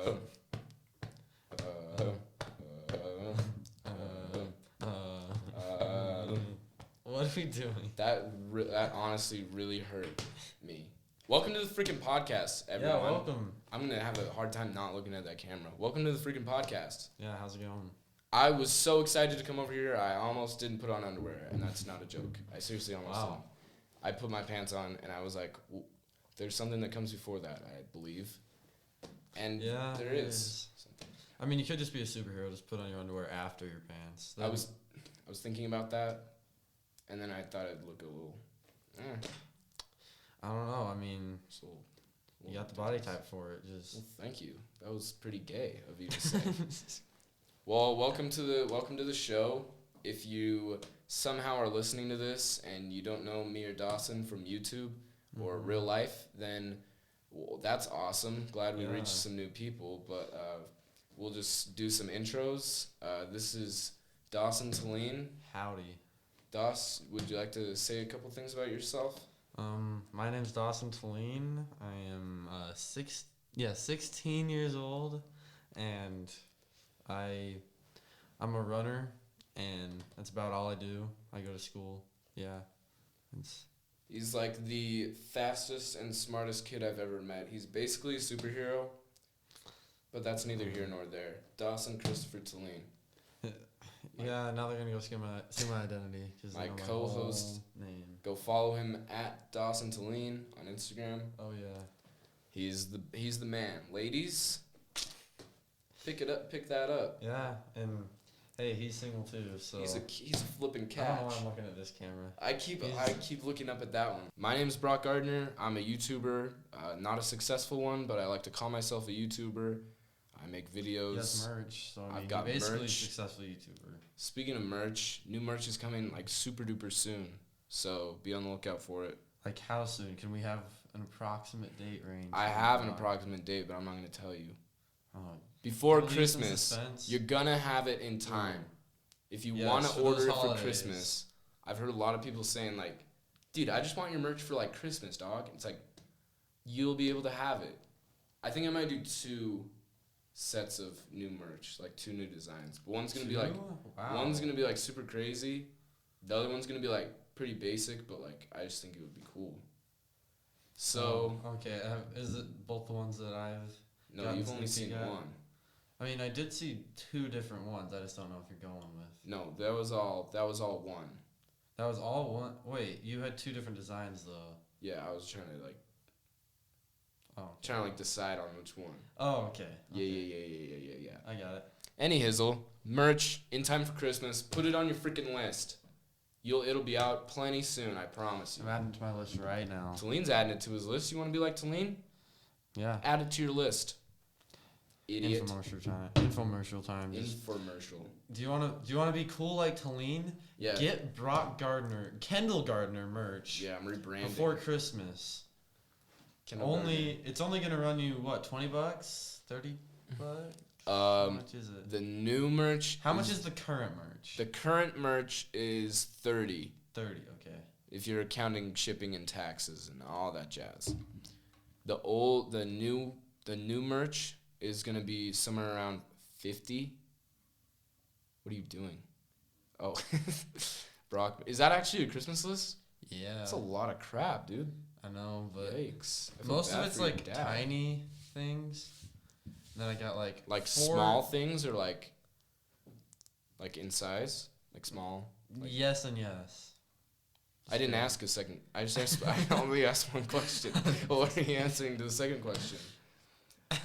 What are we doing? That honestly really hurt me. Welcome to the freaking podcast, everyone. Yeah, welcome. I'm going to have a hard time not looking at that camera. Welcome to the freaking podcast. Yeah, how's it going? I was so excited to come over here, I almost didn't put on underwear, and that's not a joke. I seriously almost didn't. I put my pants on, and I was like, there's something that comes before that, I believe. And yeah, there is something. I mean, you could just be a superhero, just put on your underwear after your pants. I was thinking about that, and then I thought it'd look a little, I don't know. I mean, you got the body type for it. Well, thank you. That was pretty gay of you to say. Well, welcome to the show. If you somehow are listening to this and you don't know me or Dawson from YouTube or real life, then that's awesome. Glad we reached some new people. But we'll just do some intros. This is Dawson Thelin. Howdy. Doss, would you like to say a couple things about yourself? My name's Dawson Thelin. I am 16 years old, and I'm a runner, and that's about all I do. I go to school. Yeah. He's like the fastest and smartest kid I've ever met. He's basically a superhero, but that's neither here nor there. Dawson Christopher Thelin. Yeah, now they're gonna go see my identity. My co-host. Name. Go follow him at Dawson Thelin on Instagram. Oh yeah. He's the man. Ladies, pick that up. Yeah, and hey, he's single too, so he's a flipping catch. I don't know why I'm looking at this camera. I keep looking up at that one. My name's Broc Gardner. I'm a YouTuber, not a successful one, but I like to call myself a YouTuber. I make videos. He has merch, so I've got basically merch. A successful YouTuber. Speaking of merch, new merch is coming like super duper soon, so be on the lookout for it. Like how soon? Can we have an approximate date range? I have an approximate date, but I'm not going to tell you. Oh. Before Christmas, you're going to have it in time. If you want to order it for Christmas, I've heard a lot of people saying like, dude, I just want your merch for like Christmas, dog. It's like, you'll be able to have it. I think I might do 2 sets of new merch, like 2 new designs. But one's going to be like, one's going to be like super crazy. The other one's going to be like pretty basic, but like, I just think it would be cool. So. Okay. Is it both the ones that I've No, you've only seen one. I mean, I did see 2 different ones. I just don't know if you're going with. No, that was all one. That was all one? Wait, you had 2 different designs, though. Yeah, I was trying to like decide on which one. Oh, okay. Yeah. I got it. Any hizzle, merch in time for Christmas. Put it on your freaking list. It'll be out plenty soon, I promise you. I'm adding it to my list right now. Thelin's adding it to his list. You want to be like Thelin? Yeah. Add it to your list. Idiot. Infomercial time. Infomercial. Do you wanna be cool like Thelin? Yeah. Get Kendall Gardner merch. Yeah, I'm rebranding before Christmas. It's only gonna run you what, $20, $30? How much is it? The new merch. How much is the current merch? The current merch is $30. 30, okay. If you're counting shipping and taxes and all that jazz. The new merch is gonna be somewhere around $50. What are you doing? Oh, Brock, is that actually a Christmas list? Yeah. That's a lot of crap, dude. I know, but yikes. most of it's like tiny things. And then I got like small things or like in size, like small. Like yes and yes. I didn't ask a second. I only asked one question. What are you answering to the second question?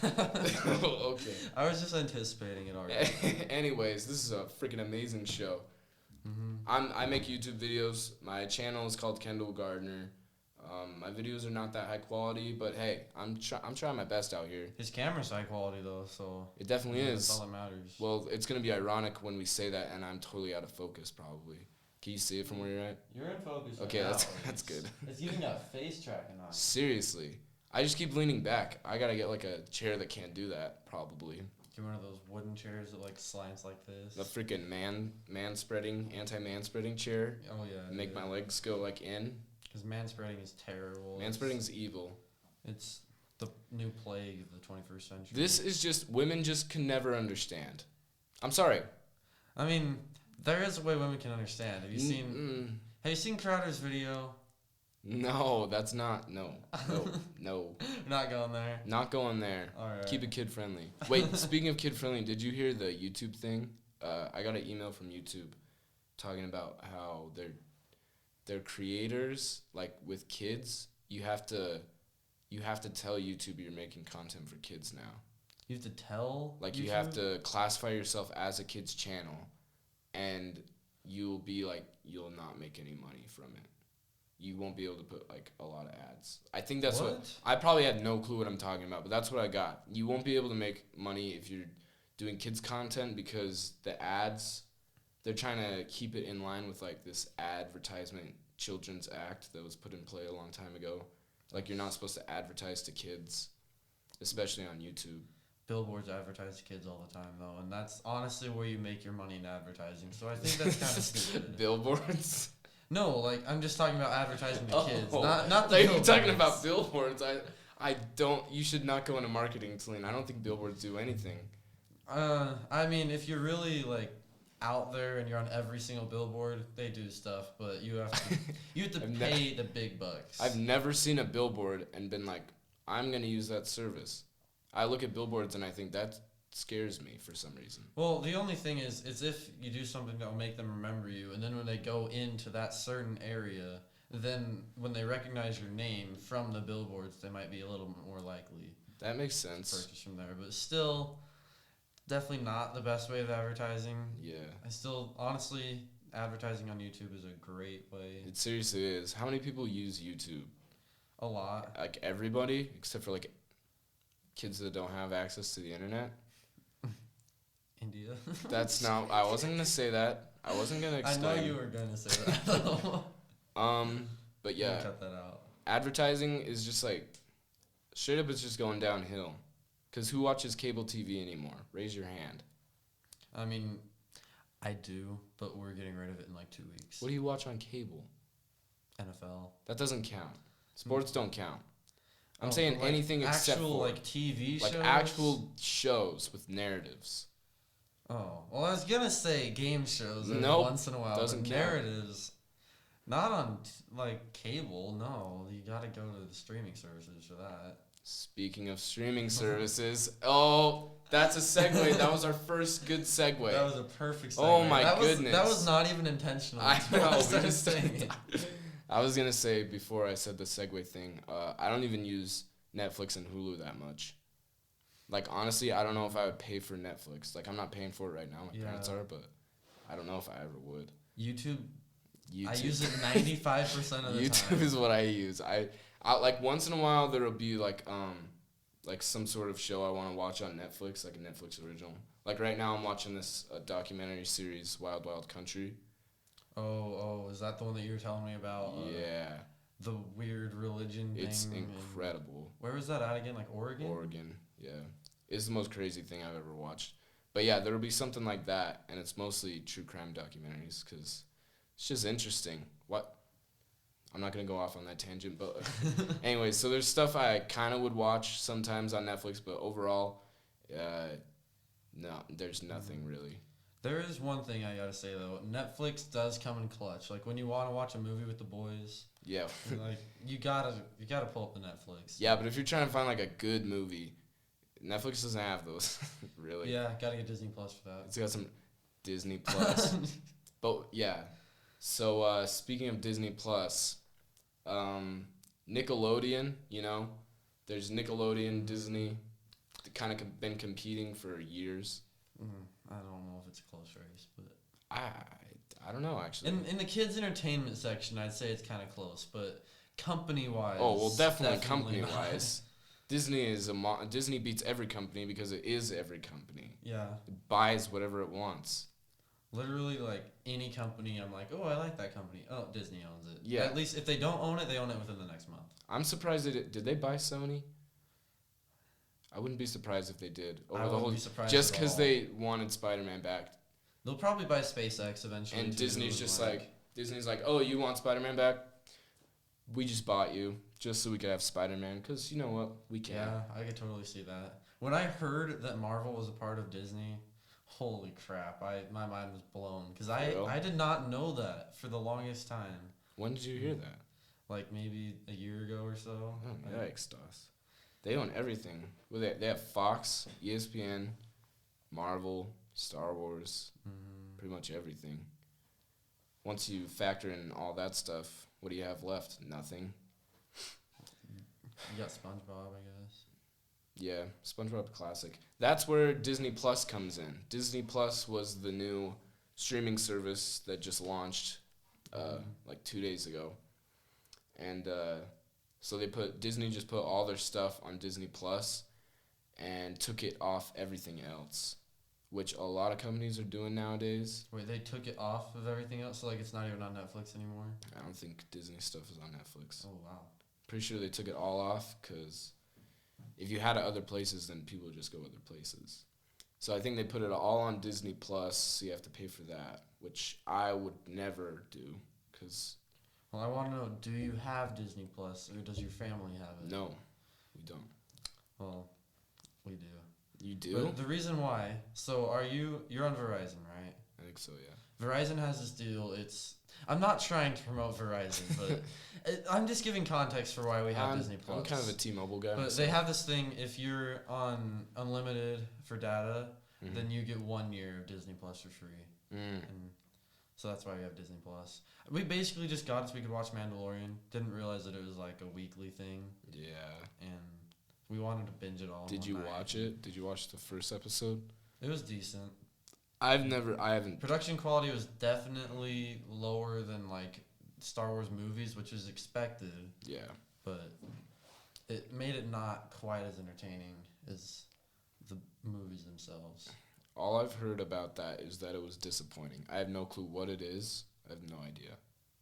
Okay. I was just anticipating it already. Anyways, this is a freaking amazing show. Mm-hmm. I make YouTube videos. My channel is called Kendall Gardner. My videos are not that high quality, but hey, I'm trying my best out here. His camera's high quality though, so it definitely is. That's all that matters. Well, it's gonna be ironic when we say that, and I'm totally out of focus probably. Can you see it from where you're at? You're in focus. Okay, right that's good. It's even got face tracking on it. Seriously, I just keep leaning back. I gotta get like a chair that can't do that probably. Get one of those wooden chairs that like slants like this. The freaking anti-man spreading chair. Oh yeah. Make my legs go like in. Because man spreading is terrible. Man spreading's evil. It's The new plague of the 21st century. This is just, women just can never understand. I'm sorry. I mean, there is a way women can understand. Have you seen Crowder's video? No, that's not. No. Not going there. Not going there. All right. Keep it kid friendly. Wait, speaking of kid friendly, did you hear the YouTube thing? I got an email from YouTube talking about how their creators, like with kids, you have to tell YouTube you're making content for kids now. You have to tell? Like, YouTube? you have to classify yourself as a kid's channel, and you'll not make any money from it. You won't be able to put, like, a lot of ads. I think that's what I probably had no clue what I'm talking about, but that's what I got. You won't be able to make money if you're doing kids content because the ads, they're trying to keep it in line with, like, this Advertisement Children's Act that was put in play a long time ago. Like, you're not supposed to advertise to kids, especially on YouTube. Billboards advertise to kids all the time, though, and that's honestly where you make your money in advertising. So I think that's kind of stupid. Billboards? No, like, I'm just talking about advertising to kids, not the like billboards. You're talking about billboards. I don't. You should not go into marketing, Thelin. I don't think billboards do anything. I mean, if you're really like out there and you're on every single billboard, they do stuff, but you have to pay the big bucks. I've never seen a billboard and been like, I'm gonna use that service. I look at billboards and I think that scares me for some reason. Well, the only thing is if you do something that will make them remember you, and then when they go into that certain area, then when they recognize your name from the billboards, they might be a little more likely. That makes sense. To purchase from there, but still, definitely not the best way of advertising. Yeah. Honestly, advertising on YouTube is a great way. It seriously is. How many people use YouTube? A lot. Like everybody, except for like kids that don't have access to the internet. India. That's not. I wasn't gonna say that. I wasn't gonna explain. I know you were gonna say that. But yeah. Cut that out. Advertising is just like, straight up, it's just going downhill. Cause who watches cable TV anymore? Raise your hand. I mean, I do, but we're getting rid of it in like 2 weeks. What do you watch on cable? NFL. That doesn't count. Sports don't count. I'm saying like anything except for like TV shows. Like actual shows with narratives. Oh, well, I was gonna say game shows once in a while. Doesn't but count. Narratives, not on like cable. No, you gotta go to the streaming services for that. Speaking of streaming services, oh, that's a segue. That was our first good segue. That was a perfect segue. Oh my goodness. That was not even intentional. I know. I was gonna say before I said the segue thing, I don't even use Netflix and Hulu that much. Like, honestly, I don't know if I would pay for Netflix. Like, I'm not paying for it right now. My parents are, but I don't know if I ever would. YouTube. I use it 95% of the time. YouTube is what I use. I like once in a while there'll be like some sort of show I want to watch on Netflix, like a Netflix original. Like right now I'm watching this documentary series, Wild Wild Country. Oh, is that the one that you were telling me about? Yeah. The weird religion thing. It's incredible. Where was that at again? Like Oregon? Oregon, yeah. It's the most crazy thing I've ever watched. But yeah, there'll be something like that, and it's mostly true crime documentaries because it's just interesting. I'm not going to go off on that tangent, but anyway, so there's stuff I kind of would watch sometimes on Netflix, but overall, no, there's nothing really. There is one thing I gotta say though. Netflix does come in clutch. Like when you want to watch a movie with the boys. Yeah. Like you gotta pull up the Netflix. Yeah, but if you're trying to find like a good movie, Netflix doesn't have those, really. Yeah, gotta get Disney Plus for that. It's got some Disney Plus. But yeah. So speaking of Disney Plus, Nickelodeon, there's Nickelodeon, Disney, kind of been competing for years. I don't know if it's a close race, but I don't know actually. In the kids' entertainment section, I'd say it's kind of close, but company-wise. Oh well, definitely company-wise. Disney beats every company because it is every company. Yeah. It buys whatever it wants. Literally, like any company, I'm like, oh, I like that company. Oh, Disney owns it. Yeah. At least if they don't own it, they own it within the next month. I'm surprised did they buy Sony? I wouldn't be surprised if they did. Be surprised just because they wanted Spider-Man back. They'll probably buy SpaceX eventually. And Disney's just Disney's like, oh, you want Spider-Man back? We just bought you. just so we could have Spider-Man, because you know what? We can. Yeah, I could totally see that. When I heard that Marvel was a part of Disney, holy crap, my mind was blown. Because I did not know that for the longest time. When did you hear that? Like maybe a year ago or so. Oh, yikes, Doss. They own everything. Well, they have Fox, ESPN, Marvel, Star Wars, pretty much everything. Once you factor in all that stuff, what do you have left? Nothing. You got SpongeBob, I guess. Yeah, SpongeBob Classic. That's where Disney Plus comes in. Disney Plus was the new streaming service that just launched like 2 days ago. And so Disney just put all their stuff on Disney Plus and took it off everything else, which a lot of companies are doing nowadays. Wait, they took it off of everything else? So, like, it's not even on Netflix anymore? I don't think Disney stuff is on Netflix. Oh, wow. Pretty sure they took it all off because if you had it other places, then people would just go other places. So I think they put it all on Disney Plus, so you have to pay for that, which I would never do because... Well, I want to know, do you have Disney Plus, or does your family have it? No, we don't. Well, we do. You do? But the reason why, so you're on Verizon, right? I think so, yeah. Verizon has this deal. I'm not trying to promote Verizon, but I'm just giving context for why we have Disney Plus. I'm kind of a T-Mobile guy. But they have this thing, if you're on unlimited for data, then you get 1 year of Disney Plus for free. And so that's why we have Disney Plus. We basically just got it so we could watch Mandalorian. Didn't realize that it was like a weekly thing. Yeah. And we wanted to binge it all. Did you watch it? Did you watch the first episode? It was decent. I haven't. Production quality was definitely lower than like Star Wars movies, which is expected. Yeah. But it made it not quite as entertaining as the movies themselves. All I've heard about that is that it was disappointing. I have no clue what it is. I have no idea.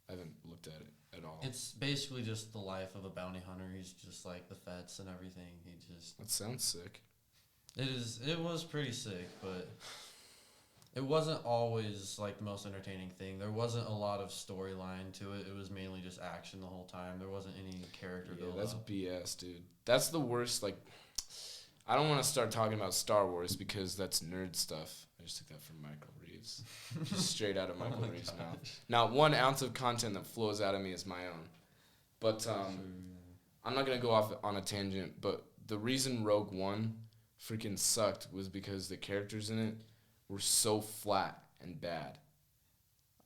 I haven't looked at it at all. It's basically just the life of a bounty hunter. He's just like the feds and everything. That sounds sick. It was pretty sick, but it wasn't always like the most entertaining thing. There wasn't a lot of storyline to it. It was mainly just action the whole time. There wasn't any character build. That's BS, dude. That's the worst. Like, I don't want to start talking about Star Wars because that's nerd stuff. I just took that from Michael Reeves. Just straight out of Michael Reeves' mouth. Not 1 ounce of content that flows out of me is my own. But I'm not going to go off on a tangent, but the reason Rogue One freaking sucked was because the characters in it were so flat and bad.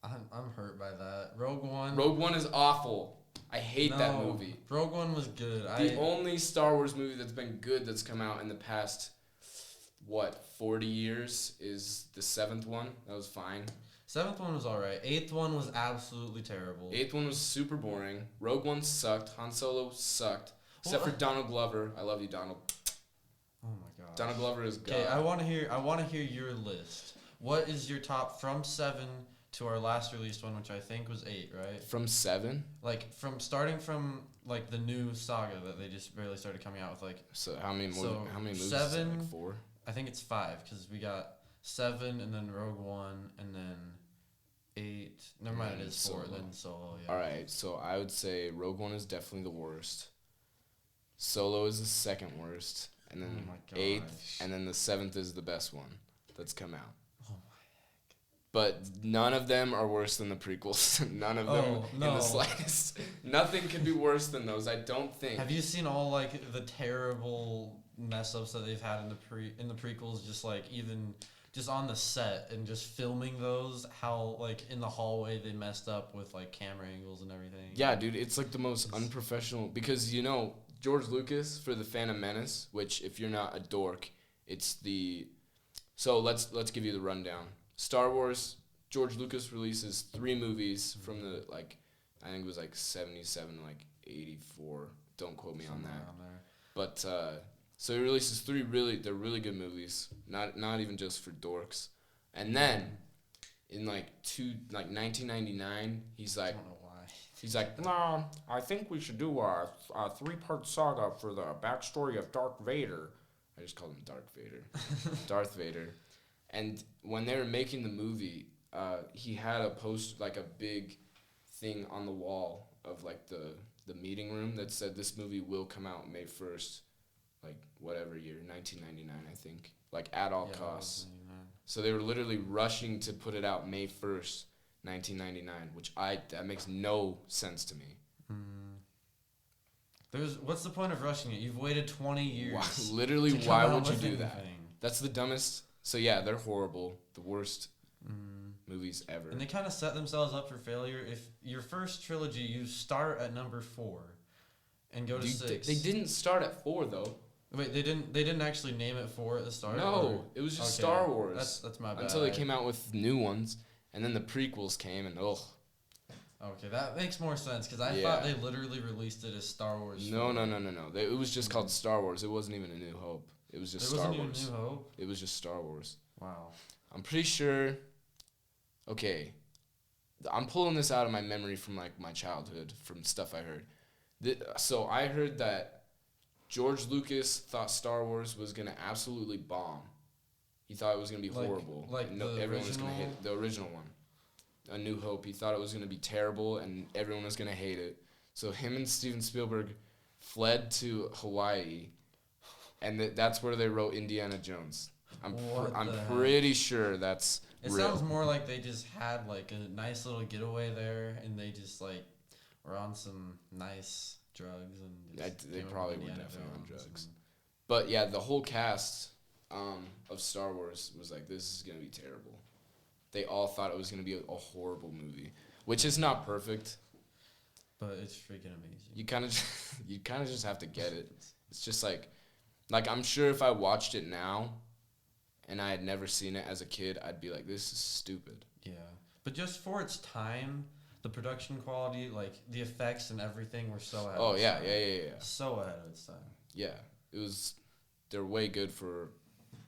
I'm hurt by that. Rogue One is awful. I hate that movie. Rogue One was good. The only Star Wars movie that's been good that's come out in the past, 40 years is the 7th one. That was fine. 7th one was alright. 8th one was absolutely terrible. 8th one was super boring. Rogue One sucked. Han Solo sucked. Except for Donald Glover. I love you, Donald. Oh my god. Donald Glover is God. Okay, I want to hear your list. What is your top from 7 to our last released one, which I think was 8, right? From 7? Like starting from like the new saga that they just barely started coming out with, like. So how many movies? 7. Like 4. I think it's 5 because we got 7 and then Rogue One and then 8. Never mind, it is 4 and then Solo. Yeah. All right, so I would say Rogue One is definitely the worst. Solo is the second worst, and then 8th, and then the 7th is the best one that's come out. Oh my heck! But none of them are worse than the prequels. None of them in the slightest. Nothing could be worse than those. I don't think. Have you seen all like the terrible mess ups that they've had in the prequels? Just like even just on the set and just filming those, how like in the hallway they messed up with like camera angles and everything. Yeah, dude, it's like the most unprofessional because George Lucas for The Phantom Menace, which if you're not a dork, it's the... So let's give you the rundown. Star Wars, George Lucas releases 3 movies from the, like, I think it was like 77 to like 84. Don't quote me on that. But, so he releases 3 they're really good movies. Not even just for dorks. And then, in like 1999, he's like... He's like, no, I think we should do a 3-part saga for the backstory of Darth Vader. I just called him Darth Vader. Darth Vader. And when they were making the movie, he had a big thing on the wall of like the the meeting room that said this movie will come out May 1st, like whatever year, 1999, I think, like at all costs. So they were literally rushing to put it out May 1st, 1999, which that makes no sense to me. What's the point of rushing it? You've waited 20 years. Literally, why would you do that? That's the dumbest. So yeah, they're horrible. The worst movies ever. And they kind of set themselves up for failure. If your first trilogy, you start at number 4 and go to 6. They didn't start at 4 though. Wait, they didn't actually name it 4 at the start? No, it was just Star Wars. That's my bad. Until they came out with new ones, and then the prequels came, and Okay, that makes more sense, because I thought they literally released it as Star Wars. No. It was just called Star Wars. It wasn't even A New Hope. It was just Star Wars. It wasn't even A New Hope? It was just Star Wars. Wow. I'm pretty sure... Okay. I'm pulling this out of my memory from, like, my childhood, from stuff I heard. So I heard that George Lucas thought Star Wars was going to absolutely bomb. He thought it was going to be horrible. Everyone was going to hate it. The original one. A New Hope. He thought it was going to be terrible and everyone was going to hate it. So him and Steven Spielberg fled to Hawaii, and that's where they wrote Indiana Jones. I'm pretty sure that's real. It sounds more like they just had like a nice little getaway there, and they just like were on some nice drugs and they probably were definitely on drugs. But yeah, the whole cast of Star Wars was like, this is gonna be terrible. They all thought it was gonna be a horrible movie, which is not perfect. But it's freaking amazing. You kind of just have to get it. It's just like I'm sure if I watched it now, and I had never seen it as a kid, I'd be like, this is stupid. Yeah, but just for its time, the production quality, like the effects and everything, were so ahead. Oh yeah. So ahead of its time. Yeah, they're way good for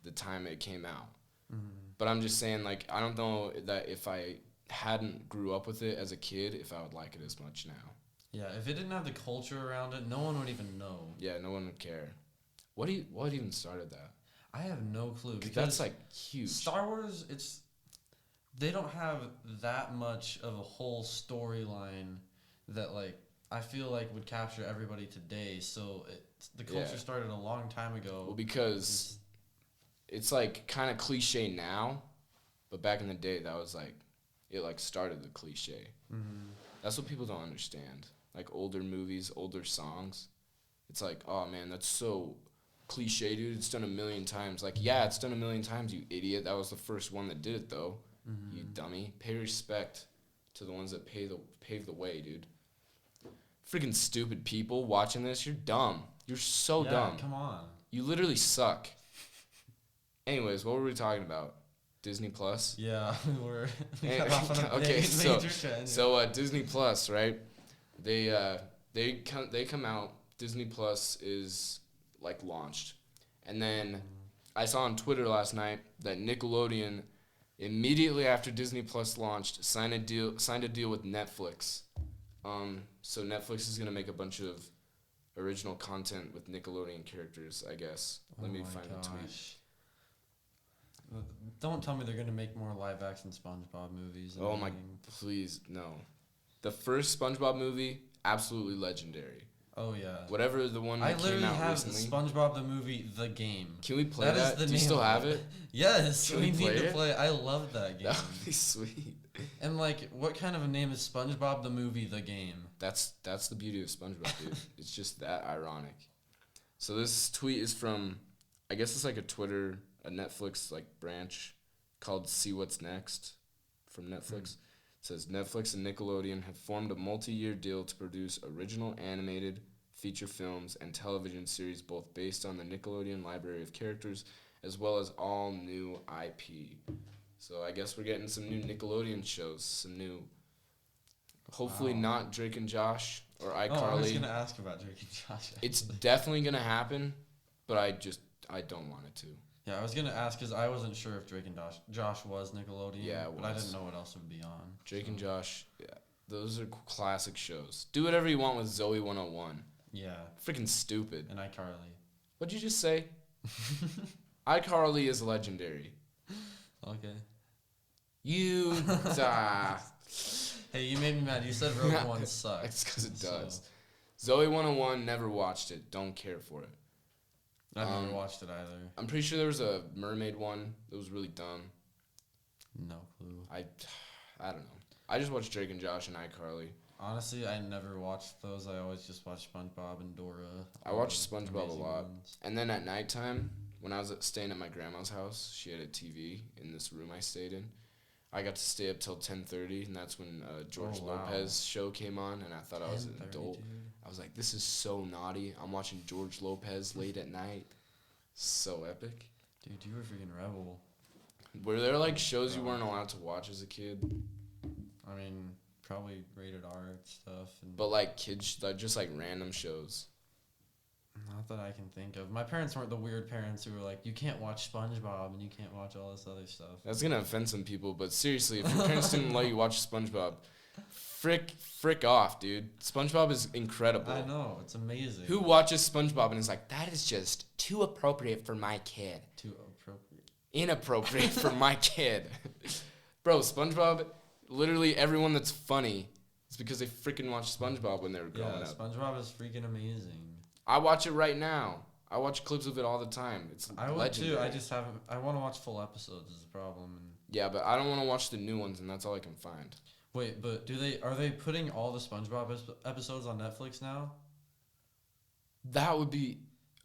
the time it came out. Mm-hmm. But I'm just saying, like, I don't know that if I hadn't grew up with it as a kid, if I would like it as much now. Yeah, if it didn't have the culture around it, no one would even know. Yeah, no one would care. What even started that? I have no clue. Because that's, like, huge. Star Wars, they don't have that much of a whole storyline that, like, I feel like would capture everybody today. So the culture started a long time ago. Well, because it's, like, kind of cliche now, but back in the day, that was, like, it, like, started the cliche. Mm-hmm. That's what people don't understand. Like, older movies, older songs. It's like, oh, man, that's so cliche, dude. It's done 1,000,000 times. Like, yeah, it's done 1,000,000 times, you idiot. That was the first one that did it, though. Mm-hmm. You dummy. Pay respect to the ones that pave the way, dude. Freaking stupid people watching this. You're dumb. You're so dumb. Come on. You literally suck. Anyways, what were we talking about? Disney Plus? Yeah, we got off on a okay, so Disney Plus, right? They come out. Disney Plus is like launched, and then I saw on Twitter last night that Nickelodeon, immediately after Disney Plus launched, signed a deal with Netflix. So Netflix is gonna make a bunch of original content with Nickelodeon characters, I guess. Let me find the tweet. Don't tell me they're going to make more live-action SpongeBob movies. Oh, my... Please, no. The first SpongeBob movie, absolutely legendary. Oh, yeah. Whatever the one that came out recently. I literally have SpongeBob the movie, The Game. Can we play that? Do you still have it? Yes, we need to play it. I love that game. That would be sweet. And, like, what kind of a name is SpongeBob the movie, The Game? That's the beauty of SpongeBob, dude. It's just that ironic. So this tweet is from, I guess it's like a Netflix like branch called See What's Next from Netflix. It says Netflix and Nickelodeon have formed a multi-year deal to produce original animated feature films and television series, both based on the Nickelodeon library of characters as well as all new IP. So I guess we're getting some new Nickelodeon shows, some new, hopefully not Drake and Josh or iCarly. I was going to ask about Drake and Josh. Actually. It's definitely going to happen, but I don't want it to. Yeah, I was going to ask because I wasn't sure if Drake and Josh was Nickelodeon. Yeah, it was. But I didn't know what else would be on. Drake and Josh, yeah. Those are classic shows. Do whatever you want with Zoe 101. Yeah. Freaking stupid. And iCarly. What'd you just say? iCarly is legendary. Okay. You... Hey, you made me mad. You said Rogue One sucks. It's because it does. Zoe 101, never watched it. Don't care for it. I've never watched it either. I'm pretty sure there was a mermaid one that was really dumb. No clue. I don't know. I just watched Drake and Josh and iCarly. Honestly, I never watched those. I always just watched SpongeBob and Dora. I watched SpongeBob a lot. And then at nighttime, when I was staying at my grandma's house, she had a TV in this room I stayed in. I got to stay up till 10:30, and that's when George Lopez show came on, and I thought I was an adult. Dude. I was like, this is so naughty. I'm watching George Lopez late at night. So epic. Dude, you were a freaking rebel. Were there, like, shows you weren't allowed to watch as a kid? I mean, probably rated R stuff. But, like, kids, just, like, random shows. Not that I can think of. My parents weren't the weird parents who were like, you can't watch SpongeBob and you can't watch all this other stuff. That's going to offend some people, but seriously, if your parents didn't let you watch SpongeBob, frick off, dude. SpongeBob is incredible. I know. It's amazing. Who watches SpongeBob and is like, that is just too appropriate for my kid. Too appropriate. Inappropriate for my kid. Bro, SpongeBob, literally everyone that's funny is because they freaking watched SpongeBob when they were growing up. SpongeBob is freaking amazing. I watch it right now. I watch clips of it all the time. It's I legendary. would too. I just haven't. I want to watch full episodes is the problem. Yeah, but I don't want to watch the new ones, and that's all I can find. Wait, but are they putting all the SpongeBob episodes on Netflix now? That would be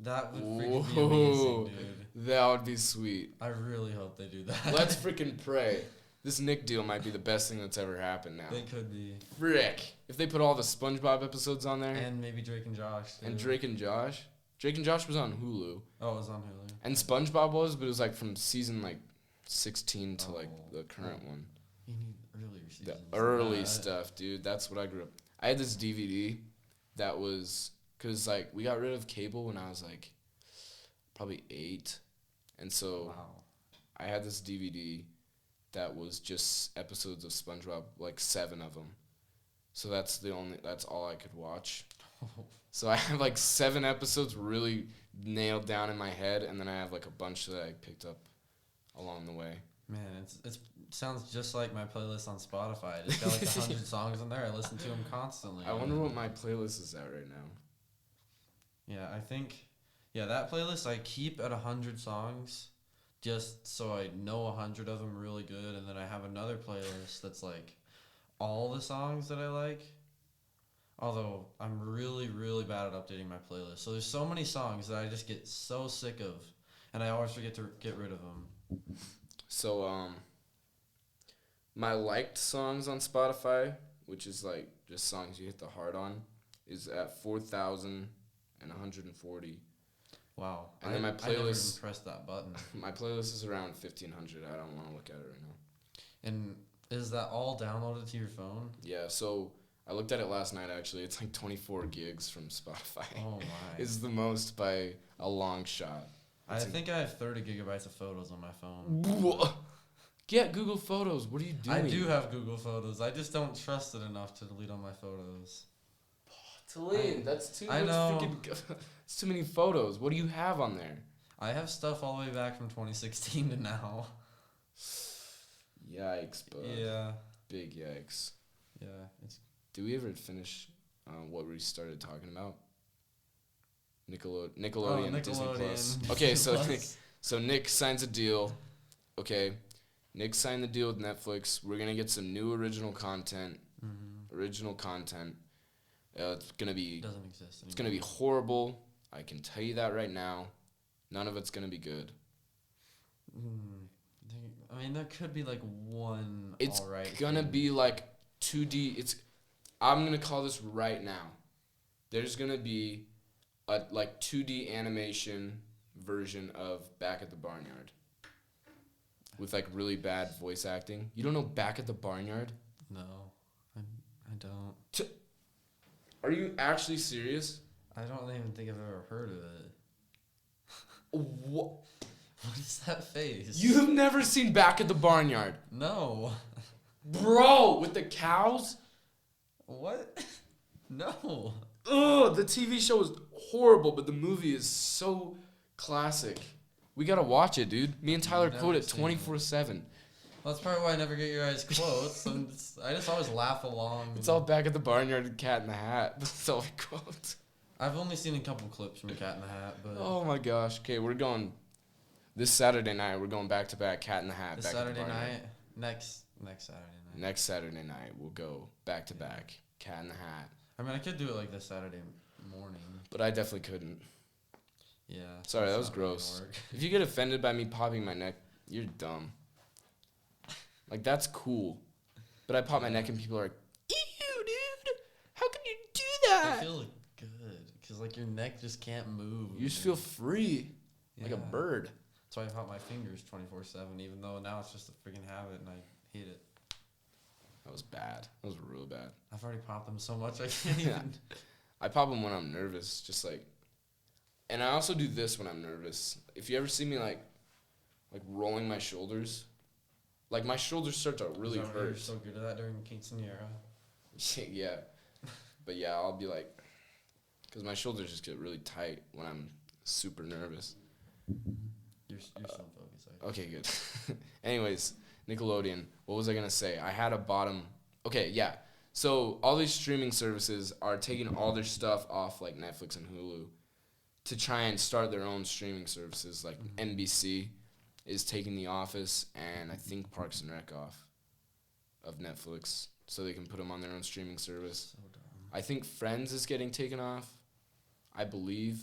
freaking be amazing, dude. That would be sweet. I really hope they do that. Let's freaking pray. This Nick deal might be the best thing that's ever happened now. They could be. Frick. If they put all the SpongeBob episodes on there. And maybe Drake and Josh, too. And Drake and Josh? Drake and Josh was on Hulu. Oh, it was on Hulu. And SpongeBob was, but it was like from season like 16 to like the current one. You need earlier seasons. The early stuff, dude. That's what I grew up. I had this DVD that was, because like we got rid of cable when I was like probably 8. And so I had this DVD that was just episodes of SpongeBob, like 7 of them. So that's all I could watch. So I have like 7 episodes really nailed down in my head, and then I have like a bunch that I picked up along the way. Man, it sounds just like my playlist on Spotify. It's got like 100 songs in there. I listen to them constantly. I wonder what my playlist is at right now. Yeah, I think, that playlist I keep at 100 songs just so I know 100 of them really good, and then I have another playlist that's like all the songs that I like. Although I'm really, really bad at updating my playlist. So there's so many songs that I just get so sick of, and I always forget to get rid of them. So, my liked songs on Spotify, which is like just songs you hit the heart on, is at 4,140. Wow. And then my playlist. I never even pressed that button. My playlist is around 1,500. I don't want to look at it right now. And is that all downloaded to your phone? Yeah, so I looked at it last night, actually. It's like 24 gigs from Spotify. Oh, my. It's the most by a long shot. I think I have 30 gigabytes of photos on my phone. Get Google Photos. What are you doing? I do have Google Photos. I just don't trust it enough to delete all my photos. Thelin, that's too much. I know. It's too many photos. What do you have on there? I have stuff all the way back from 2016 to now. Yikes, bud. Yeah. Big yikes. Yeah. Did we ever finish what we started talking about? Nickelodeon, Disney Plus. Okay, so Nick signs a deal. Okay, Nick signed the deal with Netflix. We're gonna get some new original content. Mm-hmm. It's gonna be doesn't exist anymore. It's gonna be horrible. I can tell you that right now. None of it's gonna be good. I mean, there could be like one. It's all right gonna thing. be like 2D. I'm gonna call this right now. There's gonna be a like 2D animation version of Back at the Barnyard with like really bad voice acting. You don't know Back at the Barnyard? No, I don't. Are you actually serious? I don't even think I've ever heard of it. What? What is that face? You've never seen Back at the Barnyard? No. Bro, with the cows? What? No. Ugh, the TV show is horrible, but the movie is so classic. We gotta watch it, dude. Me and Tyler quote it 24/7. That's probably why I never get your guys' quotes. I just always laugh along. It's all back at the barnyard, Cat in the Hat. That's all we quote. I've only seen a couple clips from Cat in the Hat, but... Oh, my gosh. Okay, we're going... This Saturday night, we're going back-to-back Cat in the Hat. This Saturday night? Next Saturday night. Next Saturday night, we'll go back-to-back Cat in the Hat. I mean, I could do it like this Saturday morning. But I definitely couldn't. Yeah. Sorry, that was gross. If you get offended by me popping my neck, you're dumb. Like, that's cool. But I pop my neck and people are like, ew, dude, how can you do that? I feel good because, like, your neck just can't move. You just feel free, like a bird. That's why I pop my fingers 24/7, even though now it's just a freaking habit and I hate it. That was bad. That was real bad. I've already popped them so much I can't even. I pop them when I'm nervous, just like. And I also do this when I'm nervous. If you ever see me like rolling my shoulders, like my shoulders start to really hurt. You're so good at that during quinceañera. Yeah, but yeah, I'll be like, because my shoulders just get really tight when I'm super nervous. You're so focused. Okay, good. Anyways, Nickelodeon. What was I gonna say? I had a bottom. Okay, yeah. So all these streaming services are taking all their stuff off like Netflix and Hulu to try and start their own streaming services. Like NBC is taking The Office and I think Parks and Rec off of Netflix so they can put them on their own streaming service. So dumb. I think Friends is getting taken off. I believe.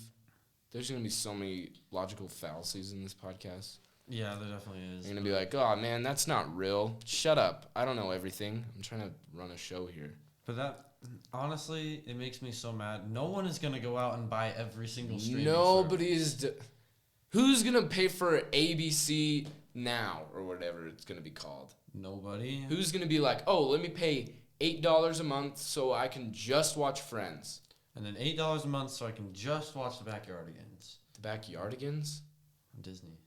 There's going to be so many logical fallacies in this podcast. Yeah, there definitely is. You're going to be like, oh, man, that's not real. Shut up. I don't know everything. I'm trying to run a show here. But that, honestly, it makes me so mad. No one is going to go out and buy every single streaming Nobody is. Who's going to pay for ABC Now or whatever it's going to be called? Nobody. Who's going to be like, oh, let me pay $8 a month so I can just watch Friends? And then $8 a month so I can just watch The Backyardigans. The Backyardigans? On Disney.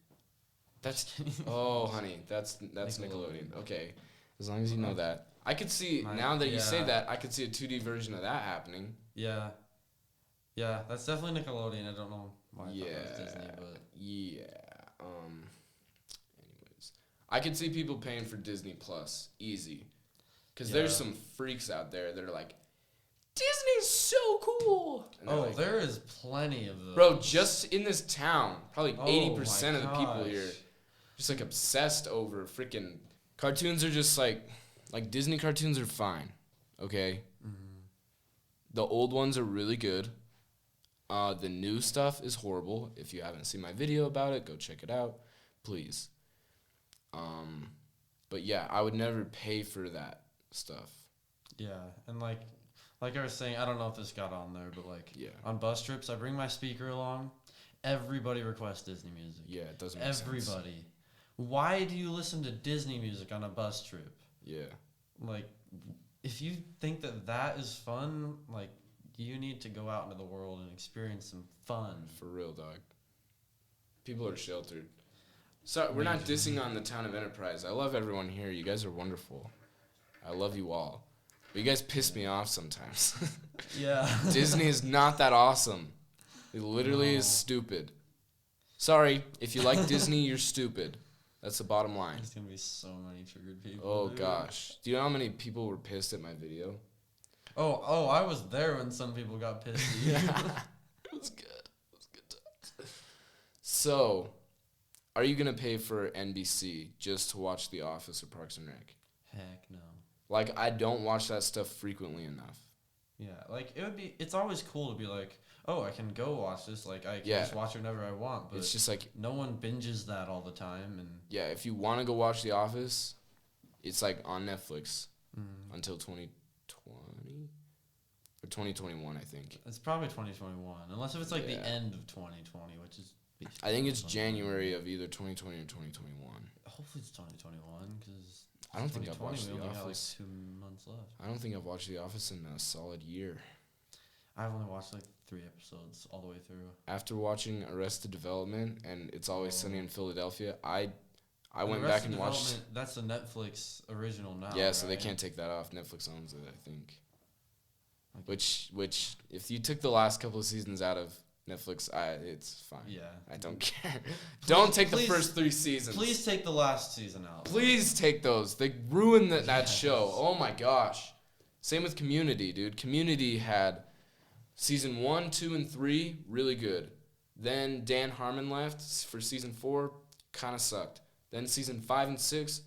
That's oh, honey, that's Nickelodeon. Okay, as long as you know that. I could see now that you say that, I could see a 2D version of that happening. Yeah, that's definitely Nickelodeon. I don't know why I thought it was Disney, but anyways, I could see people paying for Disney Plus easy, because there's some freaks out there that are like, Disney's so cool. Oh, like, there is plenty of those. Bro, just in this town, probably 80% of the people here just like obsessed over freaking cartoons are just like Disney cartoons are fine, okay? Mm-hmm. The old ones are really good. The new stuff is horrible. If you haven't seen my video about it, go check it out, please. But yeah, I would never pay for that stuff. Yeah, and like I was saying, I don't know if this got on there, but on bus trips, I bring my speaker along. Everybody requests Disney music. Yeah, it doesn't make sense. Everybody. Why do you listen to Disney music on a bus trip? Yeah. Like, if you think that is fun, like, you need to go out into the world and experience some fun. For real, dog. People are sheltered. So we're not dissing on the town of Enterprise. I love everyone here. You guys are wonderful. I love you all. But you guys piss me off sometimes. Yeah. Disney is not that awesome. It literally is stupid. Sorry, if you like Disney, you're stupid. That's the bottom line. There's going to be so many triggered people. Oh, gosh. Do you know how many people were pissed at my video? Oh, I was there when some people got pissed at you. It was good. It was good times. So, are you going to pay for NBC just to watch The Office or Parks and Rec? Heck no. Like, I don't watch that stuff frequently enough. Yeah, like, it's always cool to be like, oh, I can go watch this. Like, I can just watch it whenever I want. But it's just like, no one binges that all the time. And yeah, if you want to go watch The Office, it's like on Netflix until 2020 or 2021, I think. It's probably 2021, unless if it's like the end of 2020, which is. I think it's January of either 2020 or 2021. Hopefully it's 2021 because. I don't think I've watched The Office. Got like 2 months left. I don't think I've watched The Office in a solid year. I've only watched like 3 episodes all the way through. After watching Arrested Development and It's Always Sunny in Philadelphia, I went back and watched. That's a Netflix original now. Yeah, so they can't take that off. Netflix owns it, I think. Okay. Which if you took the last couple of seasons out of Netflix, it's fine. Yeah. I don't care. Don't take the first 3 seasons. Please take the last season out. Please take those. They ruined that show. Oh my gosh. Same with Community, dude. Community had season 1, 2, and 3 really good. Then Dan Harmon left for season 4, kind of sucked. Then season 5 and 6,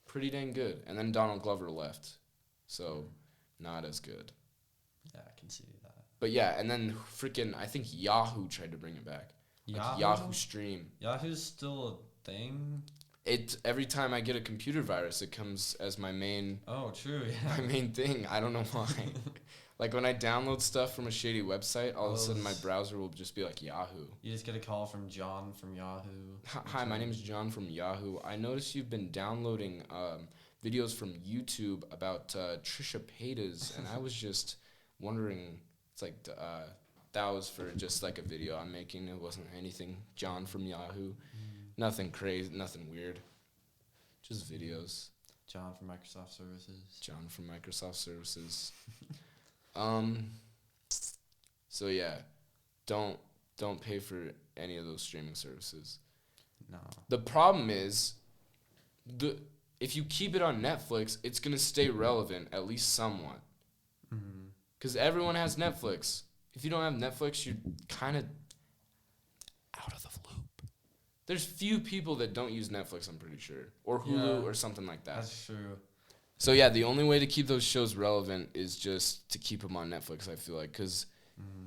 pretty dang good. And then Donald Glover left, so not as good. Yeah, I can see that. But yeah, and then freaking, I think Yahoo tried to bring it back. Like Yahoo Stream. Yahoo's still a thing? Every time I get a computer virus, it comes as my main. Oh, true. Yeah. My main thing. I don't know why. Like when I download stuff from a shady website, all of a sudden my browser will just be like Yahoo. You just get a call from John from Yahoo. Hi, my name is John from Yahoo. I noticed you've been downloading videos from YouTube about Trisha Paytas, and I was just wondering. It's like that was for just like a video I'm making. It wasn't anything. John from Yahoo. Nothing crazy, nothing weird. Just videos. John from Microsoft Services. John from Microsoft Services. So yeah, don't pay for any of those streaming services. No. The problem is, if you keep it on Netflix, it's gonna stay relevant at least somewhat. Because everyone has Netflix. If you don't have Netflix, you're kind of out of the loop. There's few people that don't use Netflix, I'm pretty sure. Or Hulu or something like that. That's true. So yeah, the only way to keep those shows relevant is just to keep them on Netflix, I feel like. Because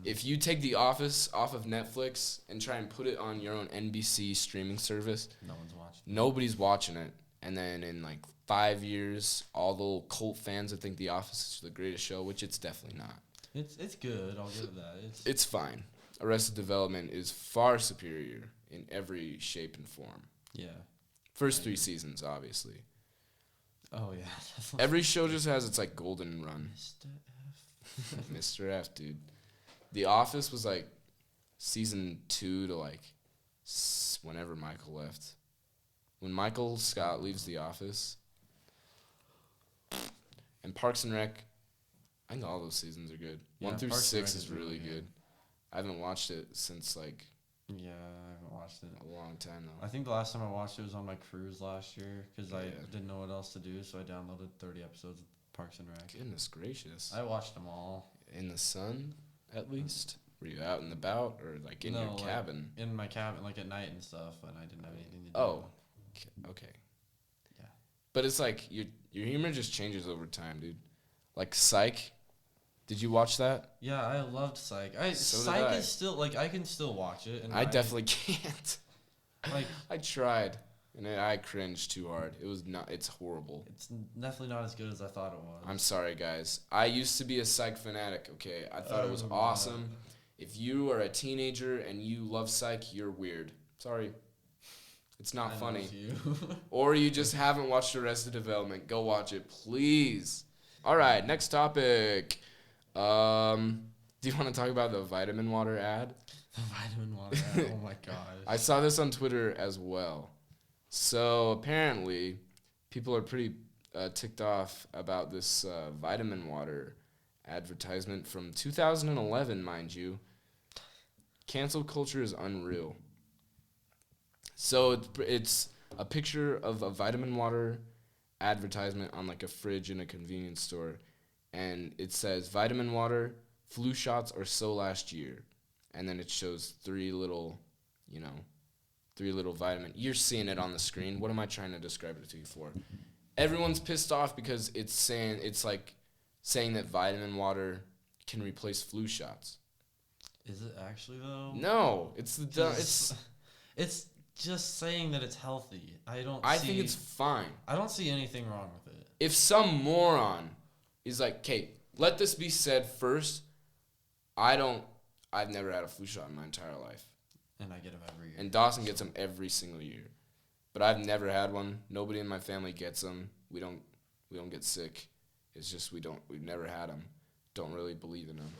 if you take The Office off of Netflix and try and put it on your own NBC streaming service, no one's watching. Nobody's watching it. And then in like 5 years, all the little cult fans that think The Office is the greatest show, which it's definitely not. It's good. I'll give it that. It's fine. Arrested Development is far superior in every shape and form. Yeah. First 3 seasons, obviously. Oh yeah. Every show just has its like golden run. Mr. F. Mr. F, dude. The Office was like season 2 to like whenever Michael left. When Michael Scott leaves The Office, and Parks and Rec, I think all those seasons are good. Yeah, 1 through Parks 6 is really good. I haven't watched it since like Yeah, I haven't watched it a long time though. I think the last time I watched it was on my cruise last year because I didn't know what else to do, so I downloaded 30 episodes of Parks and Rec. Goodness gracious! I watched them all. In the sun, at least. Were you out and about, or like in your cabin? In my cabin, like at night and stuff, and I didn't have anything to do. Oh, okay. Yeah. But it's like your humor just changes over time, dude. Like Psych. Did you watch that? Yeah, I loved Psych. Psych is still like I can still watch it, and I definitely can't. Like I tried, and I cringed too hard. It was not. It's horrible. It's definitely not as good as I thought it was. I'm sorry, guys. I used to be a Psych fanatic. Okay, I thought it was awesome. If you are a teenager and you love Psych, you're weird. Sorry. It's not funny. Or you just haven't watched Arrested Development. Go watch it, please. All right, next topic. Do you want to talk about the vitamin water ad? The vitamin water ad. Oh my gosh. I saw this on Twitter as well. So apparently, people are pretty ticked off about this vitamin water advertisement from 2011, mind you. Cancel culture is unreal. So it's a picture of a vitamin water advertisement on like a fridge in a convenience store, and it says vitamin water, flu shots or so last year, and then it shows three little vitamin. You're seeing it on the screen. What am I trying to describe it to you for? Everyone's pissed off because it's saying that vitamin water can replace flu shots. Is it actually though? No, it's just saying that it's healthy. I think it's fine. I don't see anything wrong with it. If some moron is like, okay, let this be said first, I've never had a flu shot in my entire life. And I get them every year. And Dawson gets them every single year. But I've never had one. Nobody in my family gets them. We don't get sick. It's just we've never had them. Don't really believe in them.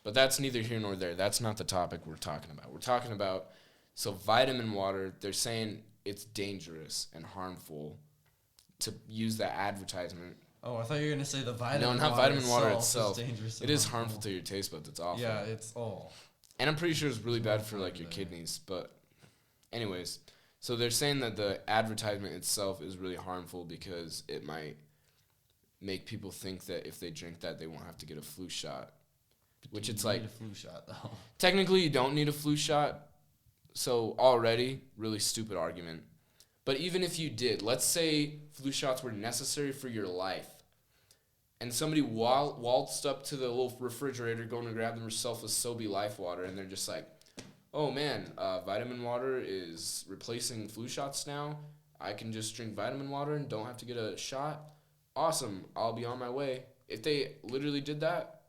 But that's neither here nor there. That's not the topic we're talking about. We're talking about, so vitamin water, they're saying it's dangerous and harmful to use that advertisement. Oh, I thought you were going to say the vitamin water. No, not vitamin water itself. Is dangerous. It is harmful to your taste buds. It's awful. Yeah, it's all. And I'm pretty sure it's really bad for, like, your kidneys. But anyways, so they're saying that the advertisement itself is really harmful because it might make people think that if they drink that, they won't have to get a flu shot. Which it's like... You need a flu shot, though. Technically, you don't need a flu shot. So already, really stupid argument. But even if you did, let's say flu shots were necessary for your life, and somebody waltzed up to the little refrigerator going to grab themselves a Sobe Life water, and they're just like, oh man, vitamin water is replacing flu shots now. I can just drink vitamin water and don't have to get a shot. Awesome, I'll be on my way. If they literally did that,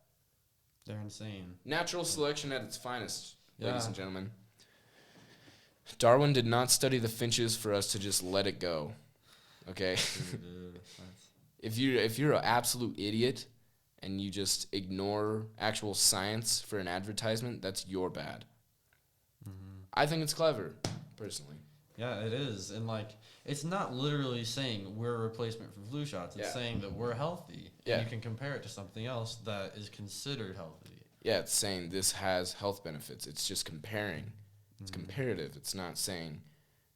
they're insane. Natural selection at its finest, ladies and gentlemen. Darwin did not study the finches for us to just let it go. Okay? If you're an absolute idiot and you just ignore actual science for an advertisement, that's your bad. Mm-hmm. I think it's clever, personally. Yeah, it is. And, like, it's not literally saying we're a replacement for flu shots. It's saying that we're healthy. Yeah. And you can compare it to something else that is considered healthy. Yeah, it's saying this has health benefits. It's just comparing. It's comparative. It's not saying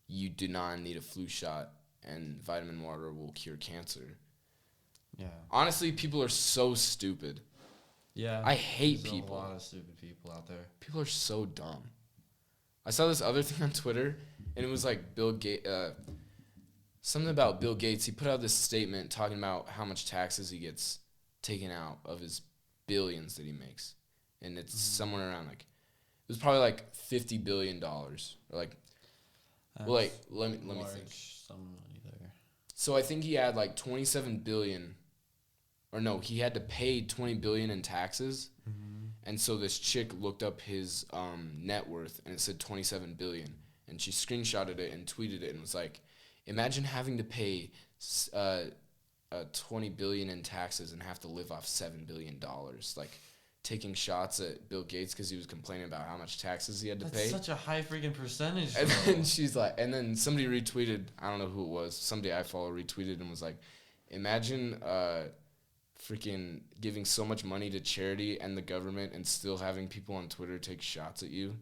you do not need a flu shot and vitamin water will cure cancer. Yeah. Honestly, people are so stupid. Yeah. I hate people. There's a lot of stupid people out there. People are so dumb. I saw this other thing on Twitter, and it was like Bill Gates, something about Bill Gates. He put out this statement talking about how much taxes he gets taken out of his billions that he makes. And it's somewhere around like, it was probably like $50 billion. Or like, well, like, let me think. Some money there. So I think he had like 27 billion, or no, he had to pay 20 billion in taxes. Mm-hmm. And so this chick looked up his net worth, and it said 27 billion. And she screenshotted it and tweeted it and was like, imagine having to pay 20 billion in taxes and have to live off $7 billion. Like, taking shots at Bill Gates because he was complaining about how much taxes he had to pay. That's such a high freaking percentage. And then she's like, and then somebody retweeted, I don't know who it was, somebody I follow retweeted and was like, imagine freaking giving so much money to charity and the government and still having people on Twitter take shots at you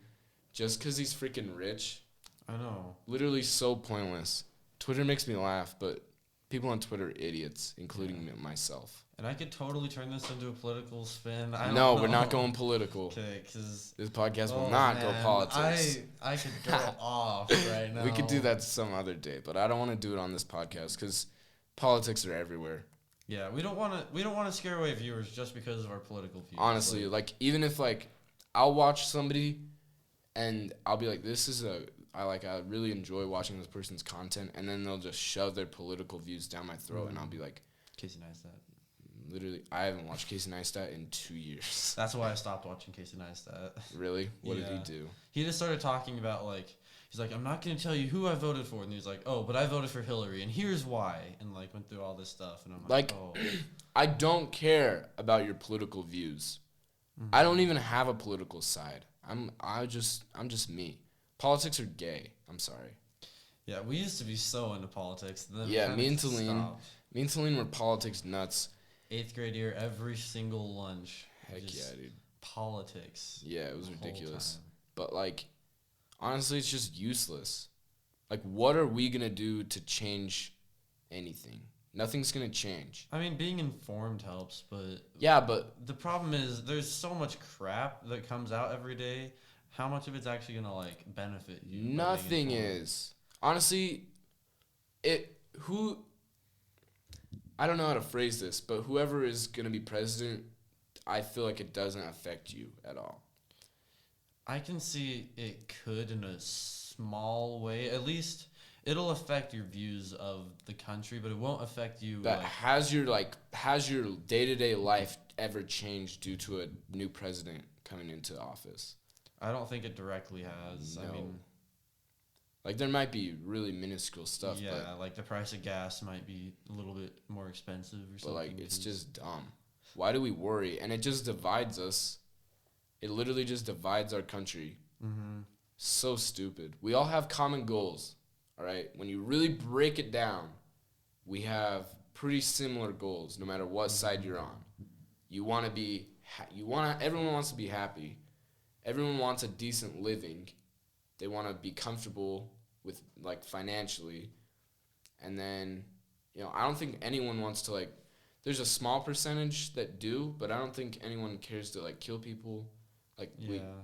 just because he's freaking rich. I know. Literally so pointless. Twitter makes me laugh, but people on Twitter are idiots, including myself. And I could totally turn this into a political spin. No, we're not going political. Okay, because this podcast will not go politics. I could go off right now. We could do that some other day, but I don't want to do it on this podcast because politics are everywhere. Yeah, we don't want to scare away viewers just because of our political views. Honestly, like even if like I'll watch somebody and I'll be like, I really enjoy watching this person's content, and then they'll just shove their political views down my throat, and I'll be like, Casey Neistat. Literally, I haven't watched Casey Neistat in 2 years. That's why I stopped watching Casey Neistat. Really? What did he do? He just started talking about, like, he's like, I'm not going to tell you who I voted for. And he's like, oh, but I voted for Hillary, and here's why. And, like, went through all this stuff. And I'm like, oh. I don't care about your political views. Mm-hmm. I don't even have a political side. I'm just me. Politics are gay. I'm sorry. Yeah, we used to be so into politics. Then me and Thelin were politics nuts. 8th grade year, every single lunch. Heck yeah, dude. Politics. Yeah, it was ridiculous. But, like, honestly, it's just useless. Like, what are we going to do to change anything? Nothing's going to change. I mean, being informed helps, but... Yeah, but... The problem is there's so much crap that comes out every day. How much of it's actually going to, like, benefit you? Nothing is. Honestly, I don't know how to phrase this, but whoever is going to be president, I feel like it doesn't affect you at all. I can see it could in a small way. At least it'll affect your views of the country, but it won't affect you. But has your day-to-day life ever changed due to a new president coming into office? I don't think it directly has. No. I mean... Like, there might be really minuscule stuff. Yeah, but like the price of gas might be a little bit more expensive or something. But, like, it's just dumb. Why do we worry? And it just divides us. It literally just divides our country. Mm-hmm. So stupid. We all have common goals, all right? When you really break it down, we have pretty similar goals no matter what side you're on. You want to be... everyone wants to be happy. everyone wants a decent living. They want to be comfortable with, like, financially. And then, I don't think anyone wants to, like, there's a small percentage that do, but I don't think anyone cares to, like, kill people. Like,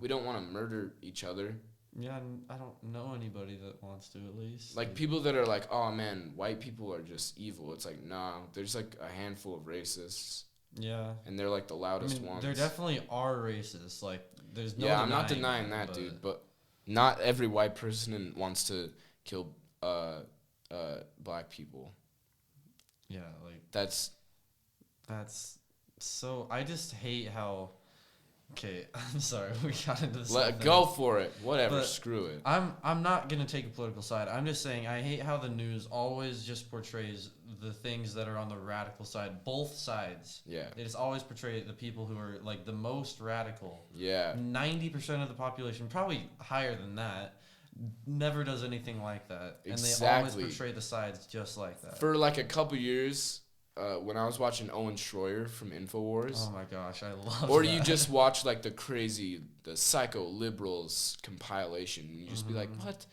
we don't want to murder each other. Yeah, I don't know anybody that wants to, at least. Like, people that are like, oh, man, white people are just evil. It's like, nah, there's, like, a handful of racists. Yeah. And they're, like, the loudest ones. There definitely are racists. Like, there's no I'm not denying that, dude. But not every white person wants to kill black people. Yeah, like... That's so... I just hate how... Okay, I'm sorry, we got into this. Go for it. Whatever, screw it. I'm not going to take a political side. I'm just saying I hate how the news always just portrays the things that are on the radical side, both sides. Yeah. They just always portray the people who are, like, the most radical. Yeah. 90% of the population, probably higher than that, never does anything like that. Exactly. And they always portray the sides just like that. For, like, a couple years... when I was watching Owen Schroyer from InfoWars. Oh my gosh, I love Or that. you just watch like the psycho liberals compilation and you just be like, what?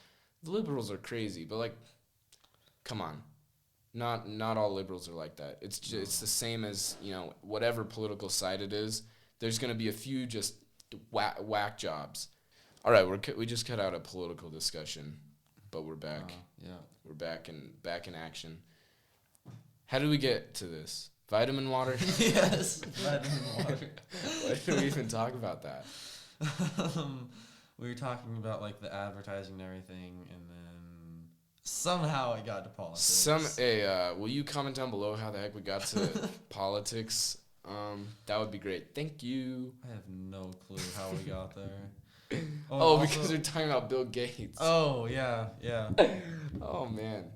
The liberals are crazy. But like, come on. Not all liberals are like that. It's just, it's the same as, whatever political side it is. There's going to be a few just whack jobs. All right, we just cut out a political discussion, but we're back. Yeah. We're back in action. How did we get to this? Vitamin water? Yes, vitamin water. Why did we even talk about that? We were talking about, like, the advertising and everything, and then somehow it got to politics. Will you comment down below how the heck we got to politics? That would be great. Thank you. I have no clue how we got there. Because we're talking about Bill Gates. Oh, yeah. Oh, man.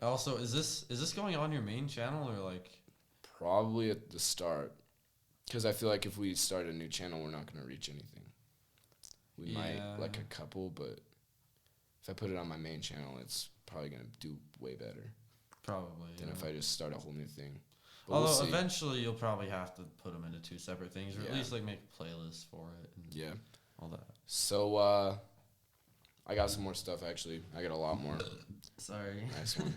Also, is this going on your main channel or like? Probably at the start, because I feel like if we start a new channel, we're not gonna reach anything. We might like a couple, but if I put it on my main channel, it's probably gonna do way better. Probably. Than if I just start a whole new thing. But although eventually you'll probably have to put them into two separate things, or at least like make a playlist for it. And all that. So I got some more stuff actually. I got a lot more. Sorry. Nice one.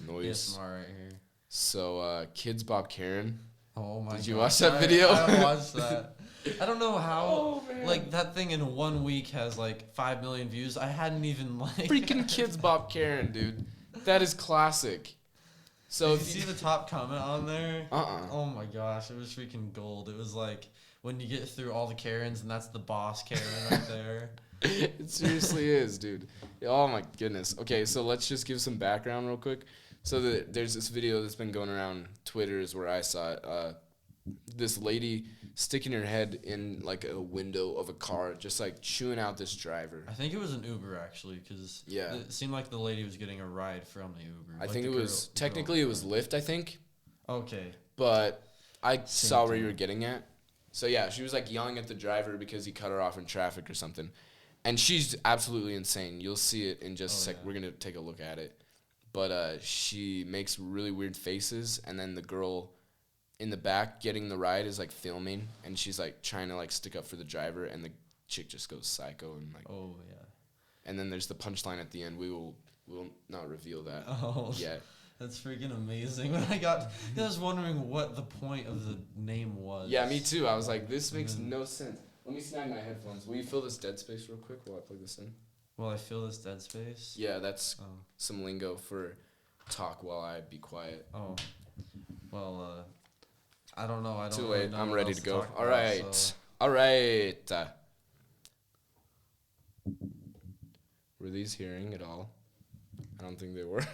Noise. ASMR right here. So, Kids Bop Karen. Oh my god. Did you watch that video? I watched that. I don't know how, like, that thing in 1 week has, like, 5 million views. I hadn't even, like... Freaking Kids Bop Karen, dude. That is classic. So Did you see the top comment on there? Uh-uh. Oh my gosh, it was freaking gold. It was, like, when you get through all the Karens, and that's the boss Karen right there. It seriously is, dude. Oh my goodness. Okay, so let's just give some background real quick. So there's this video that's been going around Twitter is where I saw it. This lady sticking her head in like a window of a car, just like chewing out this driver. I think it was an Uber actually, because it seemed like the lady was getting a ride from the Uber. I think it was technically it was Lyft, I think. Okay. But I saw where you were getting at. So yeah, she was like yelling at the driver because he cut her off in traffic or something. And she's absolutely insane. You'll see it in just a sec. We're going to take a look at it. But she makes really weird faces, and then the girl in the back getting the ride is, like, filming, and she's, like, trying to, like, stick up for the driver, and the chick just goes psycho and, like... Oh, yeah. And then there's the punchline at the end. We'll not reveal that yet. That's freaking amazing. When I was wondering what the point of the name was. Yeah, me too. I was like, this makes no sense. Let me snag my headphones. Will you fill this dead space real quick while I plug this in? Will I fill this dead space? Yeah, that's some lingo for talk while I be quiet. Oh. Well, I don't know. Too late. Know I'm ready to go. All right. So. All right. Were these hearing at all? I don't think they were.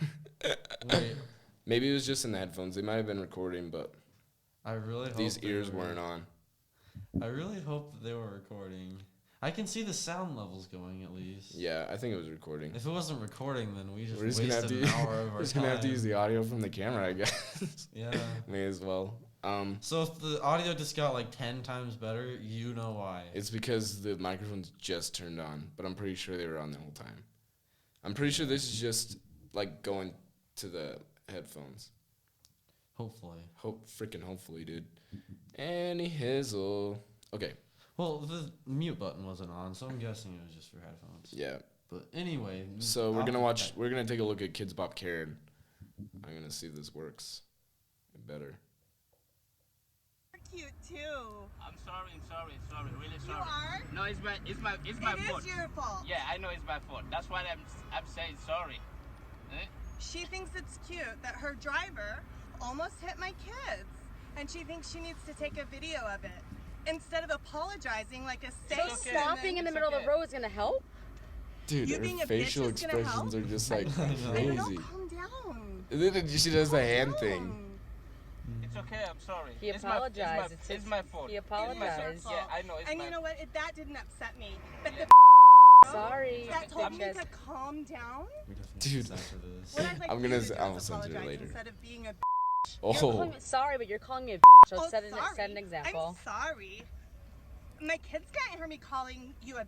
Wait. Maybe it was just in the headphones. They might have been recording, but I really hope these ears weren't on. I really hope that they were recording. I can see the sound levels going at least. Yeah, I think it was recording. If it wasn't recording, then we just wasted an hour of our time. We're just going to have to use the audio from the camera, I guess. Yeah. May as well. So if the audio just got like 10 times better, you know why. It's because the microphones just turned on, but I'm pretty sure they were on the whole time. I'm pretty sure this is just like going to the headphones. Hopefully. Hopefully, dude. Any hizzle. Okay. Well, the mute button wasn't on, so I'm guessing it was just for headphones. Yeah. But anyway. So we're gonna take a look at Kids Bop Karen. I'm gonna see if this works better. Cute too. I'm sorry, really sorry. You are? No, it's my fault. It is your fault. Yeah, I know it's my fault. That's why I'm saying sorry. Eh? She thinks it's cute that her driver almost hit my kids, and she thinks she needs to take a video of it instead of apologizing like a saint. So stopping in the middle of the road is gonna help? Dude, her facial expressions are just like crazy. Calm down. She does the hand thing. It's okay, I'm sorry. He apologized. It's my fault. He apologized. Yeah, I know. And you know what? That didn't upset me. But the Sorry. that told me to calm down. Dude, I'm gonna. I'll censor it later. Instead of being a Oh. Sorry, but you're calling me a so set an example. I'm sorry. My kids can't hear me calling you a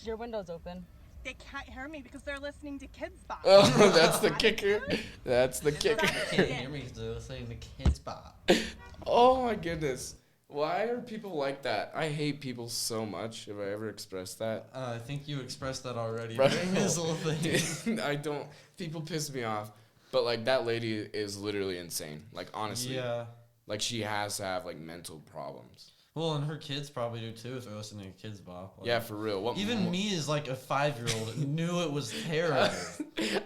Your window's open. They can't hear me because they're listening to Kids Bop. Oh, that's the kicker. That's the kicker. Can't hear me because they're listening to Kids Bop. Oh my goodness. Why are people like that? I hate people so much. Have I ever expressed that? I think you expressed that already Bro. during this whole thing. I don't. People piss me off. But, like, that lady is literally insane. Like, honestly. Yeah. Like, she has to have, like, mental problems. Well, and her kids probably do, too, if they're listening to Kids Bop. Like, Yeah, for real. Even me as, like, a 5-year-old knew it was terrible.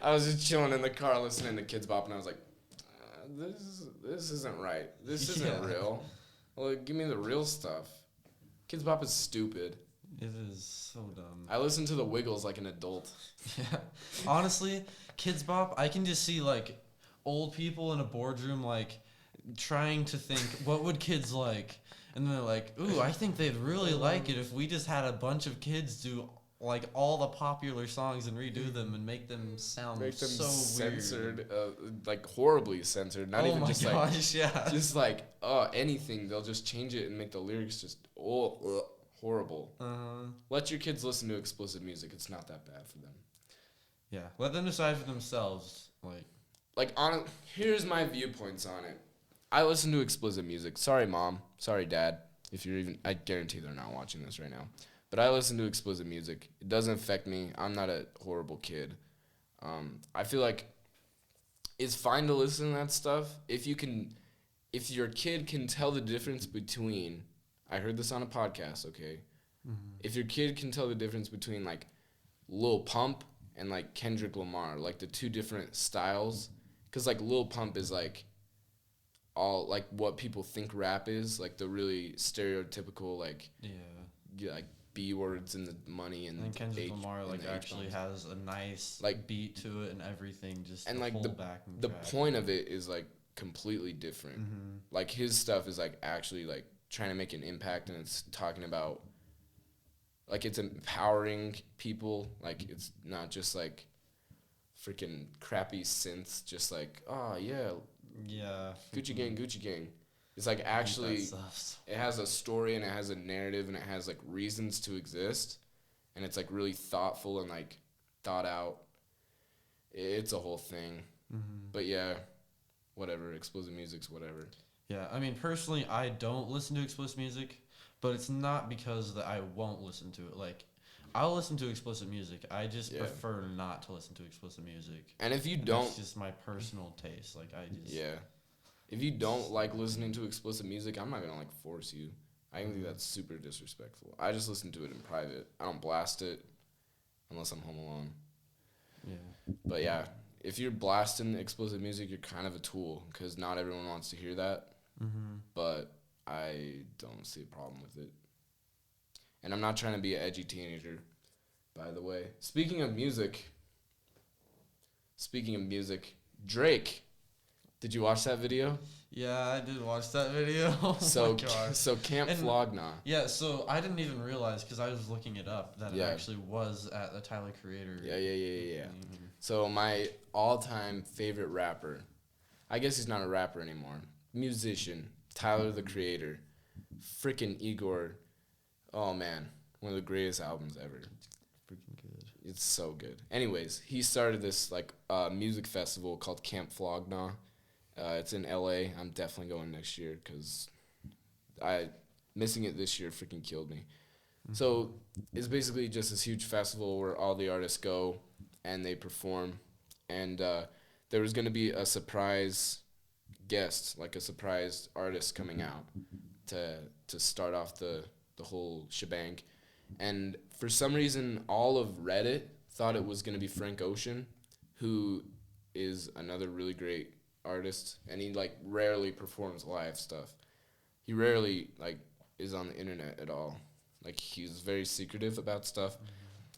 I was just chilling in the car listening to Kids Bop, and I was like, this isn't right. This isn't real. Well, give me the real stuff. Kids Bop is stupid. It is so dumb. I listen to the Wiggles like an adult. Yeah. Honestly, Kids Bop, I can just see, like, old people in a boardroom, like, trying to think, what would kids like? And they're like, ooh, I think they'd really like it if we just had a bunch of kids do, like, all the popular songs and redo them and make them sound so censored, weird. like, horribly censored. Not even just, like, yeah. just, like, anything. They'll just change it and make the lyrics just, horrible. Let your kids listen to explicit music. It's not that bad for them. Yeah, let them decide for themselves. Here's my viewpoints on it. I listen to explicit music. Sorry, Mom. Sorry, Dad. If you're even, I guarantee they're not watching this right now. But I listen to explicit music. It doesn't affect me. I'm not a horrible kid. I feel like it's fine to listen to that stuff if your kid can tell the difference between. I heard this on a podcast. Okay, if your kid can tell the difference between like Lil Pump and like Kendrick Lamar, like the two different styles, because like Lil Pump is like all like what people think rap is, like the really stereotypical like like B words and the money and Kendrick Lamar like actually has a nice like beat to it and everything, just and like the point of it is like completely different. Like his stuff is like actually like trying to make an impact, and it's talking about like it's empowering people. Like it's not just like freaking crappy synths, just like Gucci gang. It's like actually it has a story and it has a narrative and it has like reasons to exist, and it's like really thoughtful and like thought out. It's a whole thing. But yeah, whatever, explicit music's whatever. Yeah, I mean, personally, I don't listen to explicit music, but it's not because that I won't listen to it. Like, I'll listen to explicit music. I just prefer not to listen to explicit music. And if you don't... It's just my personal taste. Like, I just... Yeah. If you don't like listening to explicit music, I'm not going to, like, force you. I think that's super disrespectful. I just listen to it in private. I don't blast it unless I'm home alone. Yeah. But, yeah, if you're blasting explicit music, you're kind of a tool because not everyone wants to hear that. But I don't see a problem with it. And I'm not trying to be an edgy teenager, by the way. Speaking of music, Drake. Did you watch that video? Yeah, I did watch that video. So Camp Flogna. Yeah, so I didn't even realize, because I was looking it up, that it actually was at the Tyler Creator. Yeah. So my all-time favorite rapper, I guess he's not a rapper anymore, musician, Tyler the Creator, freaking Igor. Oh man, one of the greatest albums ever. It's freaking good. It's so good. Anyways, he started this like music festival called Camp Flogna. It's in LA. I'm definitely going next year because missing it this year freaking killed me. So it's basically just this huge festival where all the artists go and they perform. And there was going to be a surprise guest, like a surprise artist coming out to start off the whole shebang. And for some reason, all of Reddit thought it was going to be Frank Ocean, who is another really great artist. And he, like, rarely performs live stuff. He rarely, like, is on the internet at all. Like, he's very secretive about stuff.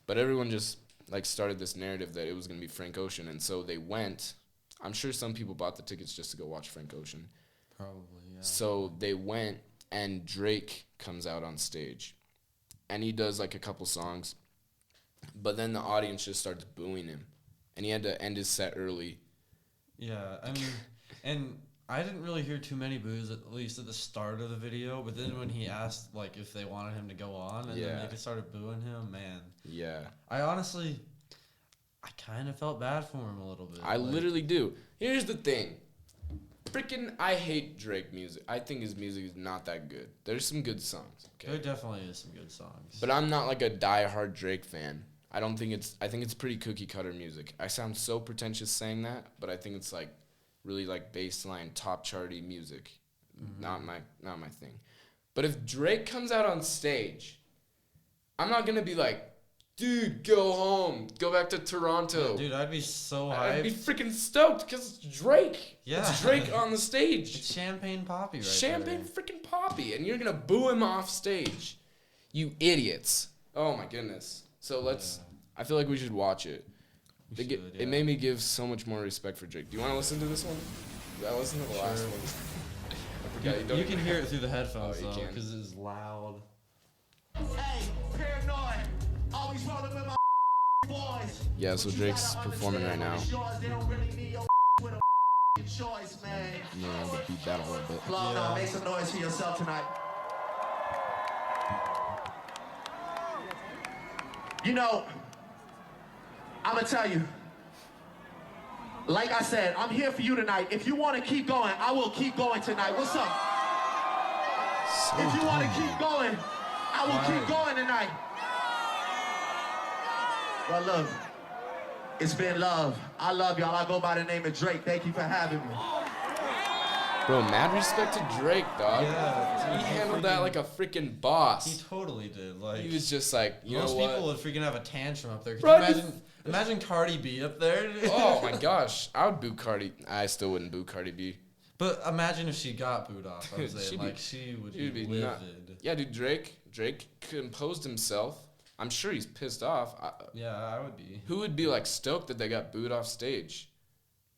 But everyone just, like, started this narrative that it was going to be Frank Ocean. And so they went. I'm sure some people bought the tickets just to go watch Frank Ocean. Probably, yeah. So they went, and Drake comes out on stage. And he does, like, a couple songs. But then the audience just starts booing him. And he had to end his set early. Yeah, I mean, and I didn't really hear too many boos, at least at the start of the video. But then when he asked, like, if they wanted him to go on, and then they started booing him, man. Yeah. I kind of felt bad for him a little bit. I literally do. Here's the thing. Freaking, I hate Drake music. I think his music is not that good. There's some good songs. Okay? There definitely is some good songs. But I'm not, like, a die-hard Drake fan. I think it's pretty cookie-cutter music. I sound so pretentious saying that, but I think it's, like, really, like, baseline, top-charty music. Not my thing. But if Drake comes out on stage, I'm not going to be like, dude, go home. Go back to Toronto. Yeah, dude, I'd be so hyped. I'd be freaking stoked because it's Drake. Yeah. It's Drake on the stage. It's Champagne Poppy right Champagne freaking Poppy. And you're going to boo him off stage. You idiots. Oh, my goodness. So I feel like we should watch it. It made me give so much more respect for Drake. Do you want to listen to this one? I listened to the last one. I forgot. You can hear it through the headphones, though, because it's loud. Hey, paranoid. Always rolling with my boys. Yeah, so Drake's performing right now. Yeah, the beat battle a little bit. No, make some noise for yourself tonight. You know, I'm going to tell you, like I said, I'm here for you tonight. If you want to keep going, I will keep going tonight. What's up? If you want to keep going, I will keep going tonight. Well, look, it's been love. I love y'all. I go by the name of Drake. Thank you for having me. Bro, mad respect to Drake, dog. Yeah, he handled that like a freaking boss. He totally did. Like, he was just like, you know what? Most people would freaking have a tantrum up there. Could you imagine Cardi B up there? Oh my gosh, I would boo Cardi. I still wouldn't boo Cardi B. But imagine if she got booed off. I was saying, she would be livid. Yeah, dude, Drake composed himself. I'm sure he's pissed off. I would be. Who would be like stoked that they got booed off stage?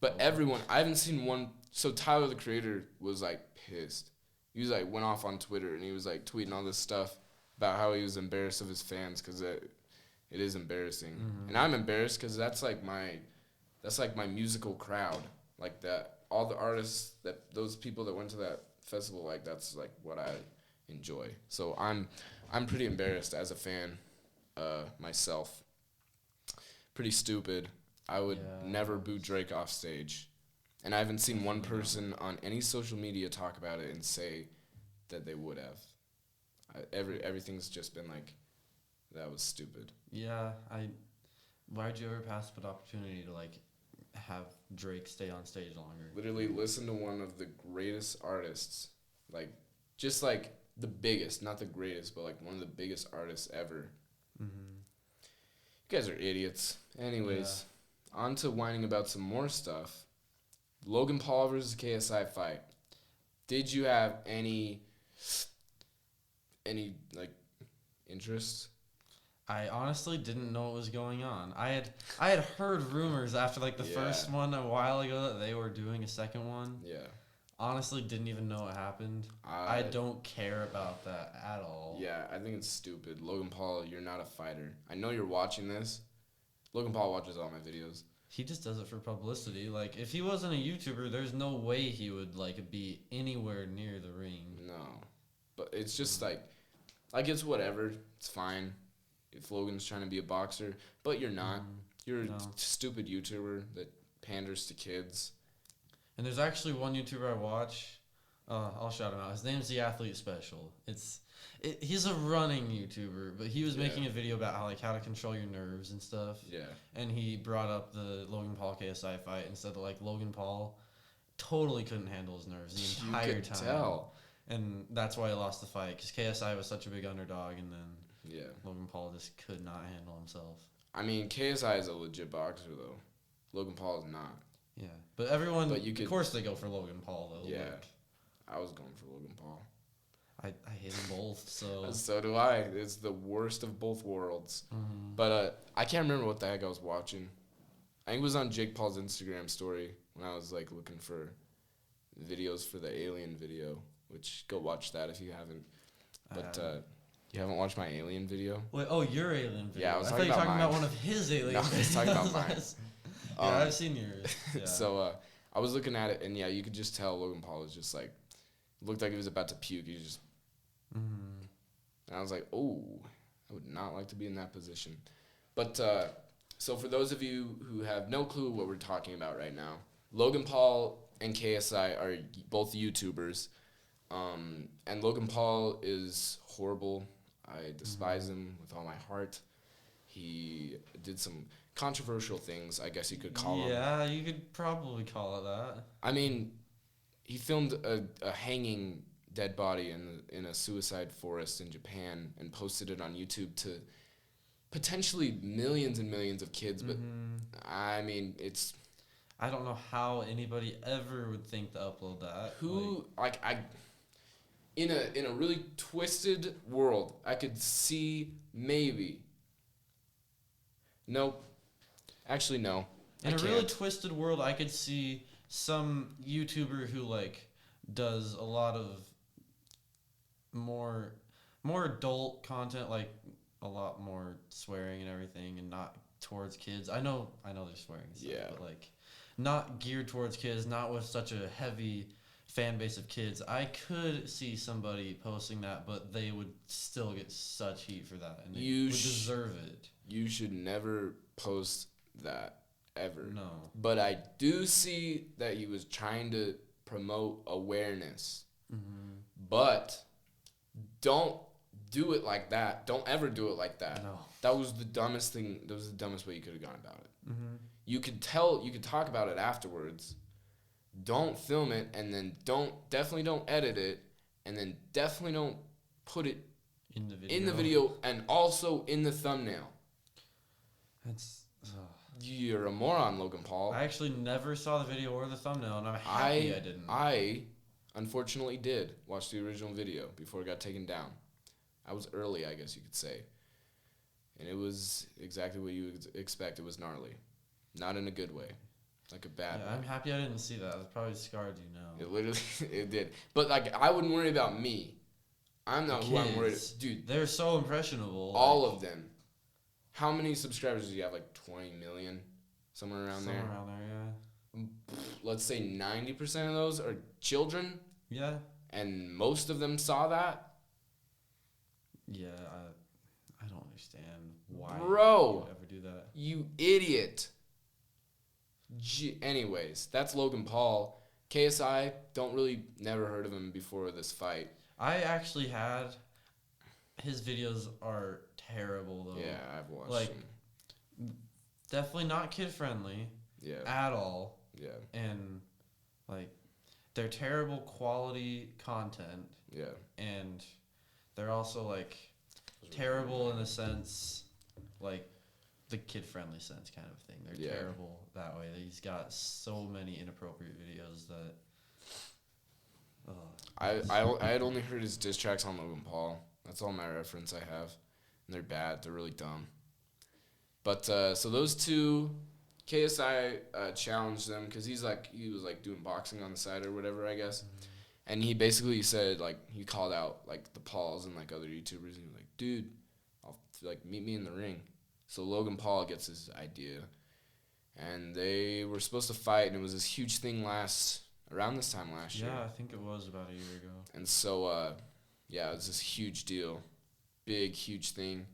But everyone, I haven't seen one. So Tyler, the Creator, was like pissed. He was like went off on Twitter and he was like tweeting all this stuff about how he was embarrassed of his fans because it is embarrassing. And I'm embarrassed because that's like my musical crowd. Like that, all the artists those people that went to that festival, like that's like what I enjoy. So I'm pretty embarrassed as a fan myself. Pretty stupid. I would never boo Drake off stage. And I haven't seen one person on any social media talk about it and say that they would have. Everything's just been like, that was stupid. Yeah, why'd you ever pass up an opportunity to like have Drake stay on stage longer? Literally listen to one of the greatest artists, like just like the biggest, not the greatest, but like one of the biggest artists ever. You guys are idiots. Anyways, on to whining about some more stuff. Logan Paul versus KSI fight. Did you have any like interest? I honestly didn't know what was going on. I had heard rumors after like the first one a while ago that they were doing a second one. Yeah. Honestly, didn't even know what happened. I don't care about that at all. Yeah, I think it's stupid. Logan Paul, you're not a fighter. I know you're watching this. Logan Paul watches all my videos. He just does it for publicity. Like, if he wasn't a YouTuber, there's no way he would, like, be anywhere near the ring. No. But it's just, like it's whatever. It's fine if Logan's trying to be a boxer. But you're not. You're a stupid YouTuber that panders to kids. And there's actually one YouTuber I watch. I'll shout him out. His name's The Athlete Special. He's a running YouTuber, but he was making a video about how to control your nerves and stuff. Yeah. And he brought up the Logan Paul KSI fight and said that Logan Paul totally couldn't handle his nerves the entire time. Tell. And that's why he lost the fight, because KSI was such a big underdog, and then Logan Paul just could not handle himself. I mean, KSI is a legit boxer, though. Logan Paul is not. Yeah, but everyone, of course they go for Logan Paul, though. Yeah, I was going for Logan Paul. I hate them both, so. So do I. It's the worst of both worlds. Mm-hmm. But I can't remember what the heck I was watching. I think it was on Jake Paul's Instagram story when I was looking for videos for the Alien video, which go watch that if you haven't. But you haven't watched my Alien video? Wait, your Alien video. Yeah, I thought you were talking about one of his Alien videos. No, I was talking about mine. I've seen yours. Yeah. So I was looking at it, and you could just tell Logan Paul was just looked like he was about to puke. He was just. Mm-hmm. And I was like, oh, I would not like to be in that position. But so for those of you who have no clue what we're talking about right now, Logan Paul and KSI are both YouTubers. And Logan Paul is horrible. I despise him with all my heart. He did some controversial things, I guess you could call them. Yeah, you could probably call it that. I mean, he filmed a hanging dead body in a suicide forest in Japan and posted it on YouTube to potentially millions and millions of kids. But I mean, it's. I don't know how anybody ever would think to upload that. In a really twisted world, I could see maybe. Nope. Actually, no. In a really twisted world, I could see some YouTuber who does a lot of more adult content, a lot more swearing and everything, and not towards kids. I know they're swearing and stuff, but not geared towards kids, not with such a heavy fan base of kids. I could see somebody posting that, but they would still get such heat for that, and they would deserve it. You should never post that ever. No. But I do see that he was trying to promote awareness. Mm-hmm. But don't do it like that. Don't ever do it like that. No. That was the dumbest thing. That was the dumbest way you could have gone about it. Mm-hmm. You could talk about it afterwards. Don't film it, and then definitely don't edit it, and then definitely don't put it in the video and also in the thumbnail. You're a moron, Logan Paul. I actually never saw the video or the thumbnail, and I'm happy I didn't. I unfortunately did watch the original video before it got taken down. I was early, I guess you could say. And it was exactly what you would expect. It was gnarly. Not in a good way. Like a bad way. I'm happy I didn't see that. It probably scarred you now. It literally, it did. But, I wouldn't worry about me. I'm not who I'm worried about. Dude. They're so impressionable. All of them. How many subscribers do you have? 20 million? Somewhere around there? Somewhere around there, yeah. Let's say 90% of those are children? Yeah. And most of them saw that? Yeah, I don't understand why you would ever do that. You idiot. Anyways, that's Logan Paul. KSI, never heard of him before this fight. I actually had. His videos are terrible, though. Yeah, I've watched them. Definitely not kid-friendly. Yeah. At all. Yeah. And, they're terrible quality content. Yeah. And they're also, terrible in the sense, the kid-friendly sense kind of thing. They're terrible that way. He's got so many inappropriate videos that... I had only heard his diss tracks on Logan Paul. That's all my reference I have. And they're bad. They're really dumb. But, so those two, KSI challenged them because he was doing boxing on the side or whatever, I guess. Mm-hmm. And he basically said, he called out, the Pauls and, other YouTubers. And he was like, dude, meet me in the ring. So Logan Paul gets his idea. And they were supposed to fight, and it was this huge thing around this time last year. Yeah, I think it was about a year ago. And so, it was this huge deal. Big, huge thing.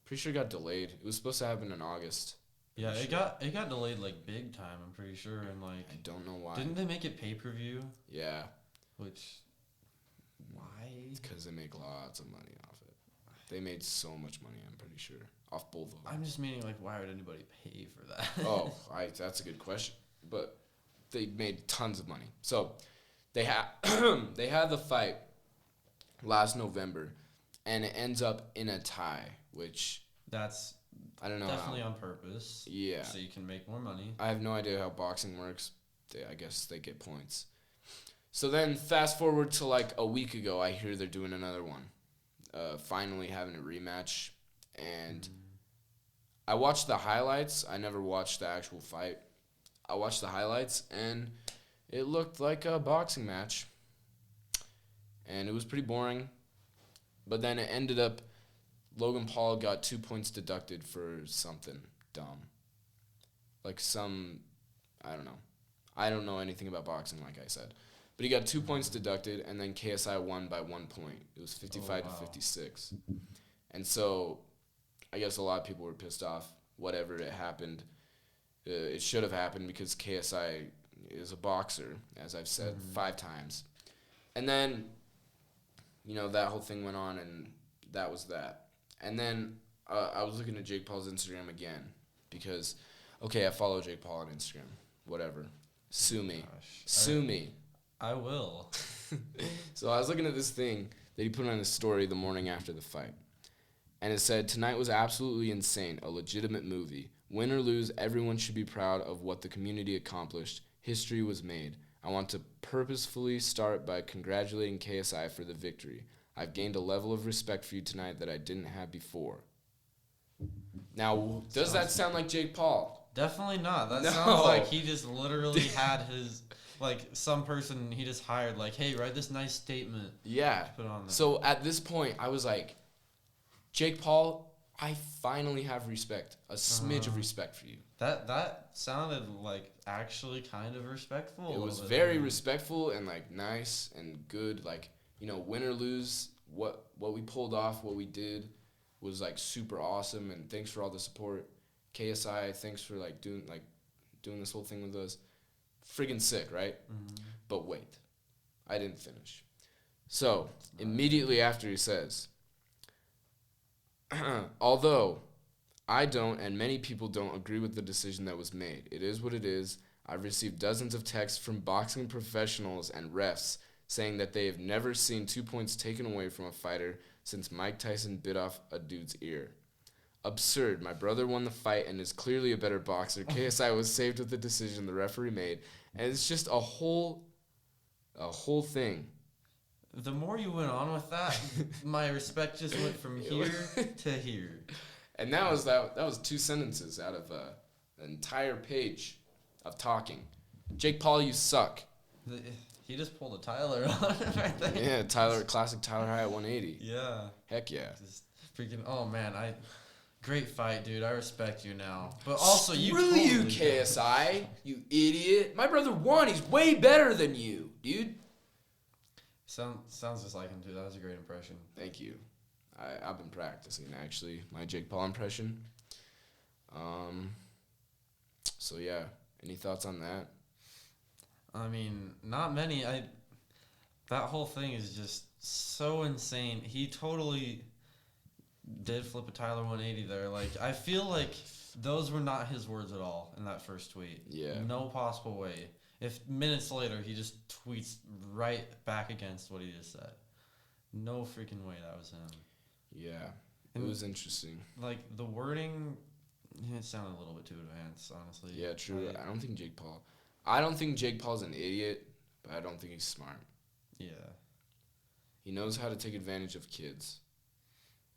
Pretty sure it got delayed. It was supposed to happen in August. Yeah, it got delayed, big time, I'm pretty sure. And, I don't know why. Didn't they make it pay-per-view? Yeah. Which Why? Because they make lots of money off it. They made so much money, I'm pretty sure, off both of them. I'm just meaning, like, why would anybody pay for that? That's a good question. But they made tons of money. So they had the fight last November, and it ends up in a tie, which that's I don't know. Definitely on purpose. Yeah. So you can make more money. I have no idea how boxing works. I guess they get points. So then fast forward to like a week ago, I hear they're doing another one. Finally having a rematch. And I watched the highlights. I never watched the actual fight. I watched the highlights, and it looked like a boxing match. And it was pretty boring. But then it ended up, Logan Paul got 2 points deducted for something dumb. Like I don't know. I don't know anything about boxing, like I said. But he got 2 points deducted, and then KSI won by 1 point. It was 55 to 56. And so I guess a lot of people were pissed off. Whatever, it happened. It should have happened because KSI is a boxer, as I've said 5 times. And then, that whole thing went on, and that was that. And then I was looking at Jake Paul's Instagram again because, I follow Jake Paul on Instagram. Whatever. Sue me. Sue me. I will. So I was looking at this thing that he put on his story the morning after the fight. And it said, "Tonight was absolutely insane, a legitimate movie. Win or lose, everyone should be proud of what the community accomplished. History was made. I want to purposefully start by congratulating KSI for the victory. I've gained a level of respect for you tonight that I didn't have before." Now, does that sound like Jake Paul? Definitely not. That sounds like he just literally had his, some person he just hired, hey, write this nice statement. Yeah. Put on there. So at this point, I was like, Jake Paul, I finally have respect, a smidge of respect for you. That sounded actually kind of respectful. It was very respectful and nice and good. Win or lose, what we pulled off, what we did was super awesome, and thanks for all the support. KSI, thanks for doing this whole thing with us. Friggin' sick, right? Mm-hmm. But wait, I didn't finish. So immediately after he says, "Although I don't, and many people don't agree with the decision that was made. It is what it is. I've received dozens of texts from boxing professionals and refs saying that they have never seen 2 points taken away from a fighter since Mike Tyson bit off a dude's ear. Absurd. My brother won the fight and is clearly a better boxer. KSI was saved with the decision the referee made." And it's just a whole thing. The more you went on with that, my respect just went from here to here. And that was 2 sentences out of an entire page of talking. Jake Paul, you suck. He just pulled a Tyler on it right there. Yeah, classic Tyler High at 180. Yeah. Heck yeah. Just freaking, oh man, great fight, dude. I respect you now. But also, Screw you, KSI, you idiot. My brother won. He's way better than you, dude. Sounds just like him, too. That was a great impression. Thank you. I've been practicing, actually, my Jake Paul impression. So, yeah. Any thoughts on that? I mean, not many. That whole thing is just so insane. He totally did flip a Tyler 180 there. I feel like those were not his words at all in that first tweet. Yeah. No No possible way. If minutes later he just tweets right back against what he just said. No freaking way that was him. Yeah. It was interesting. The wording, it sounded a little bit too advanced, honestly. Yeah, true. I don't think Jake Paul's an idiot, but I don't think he's smart. Yeah. He knows how to take advantage of kids.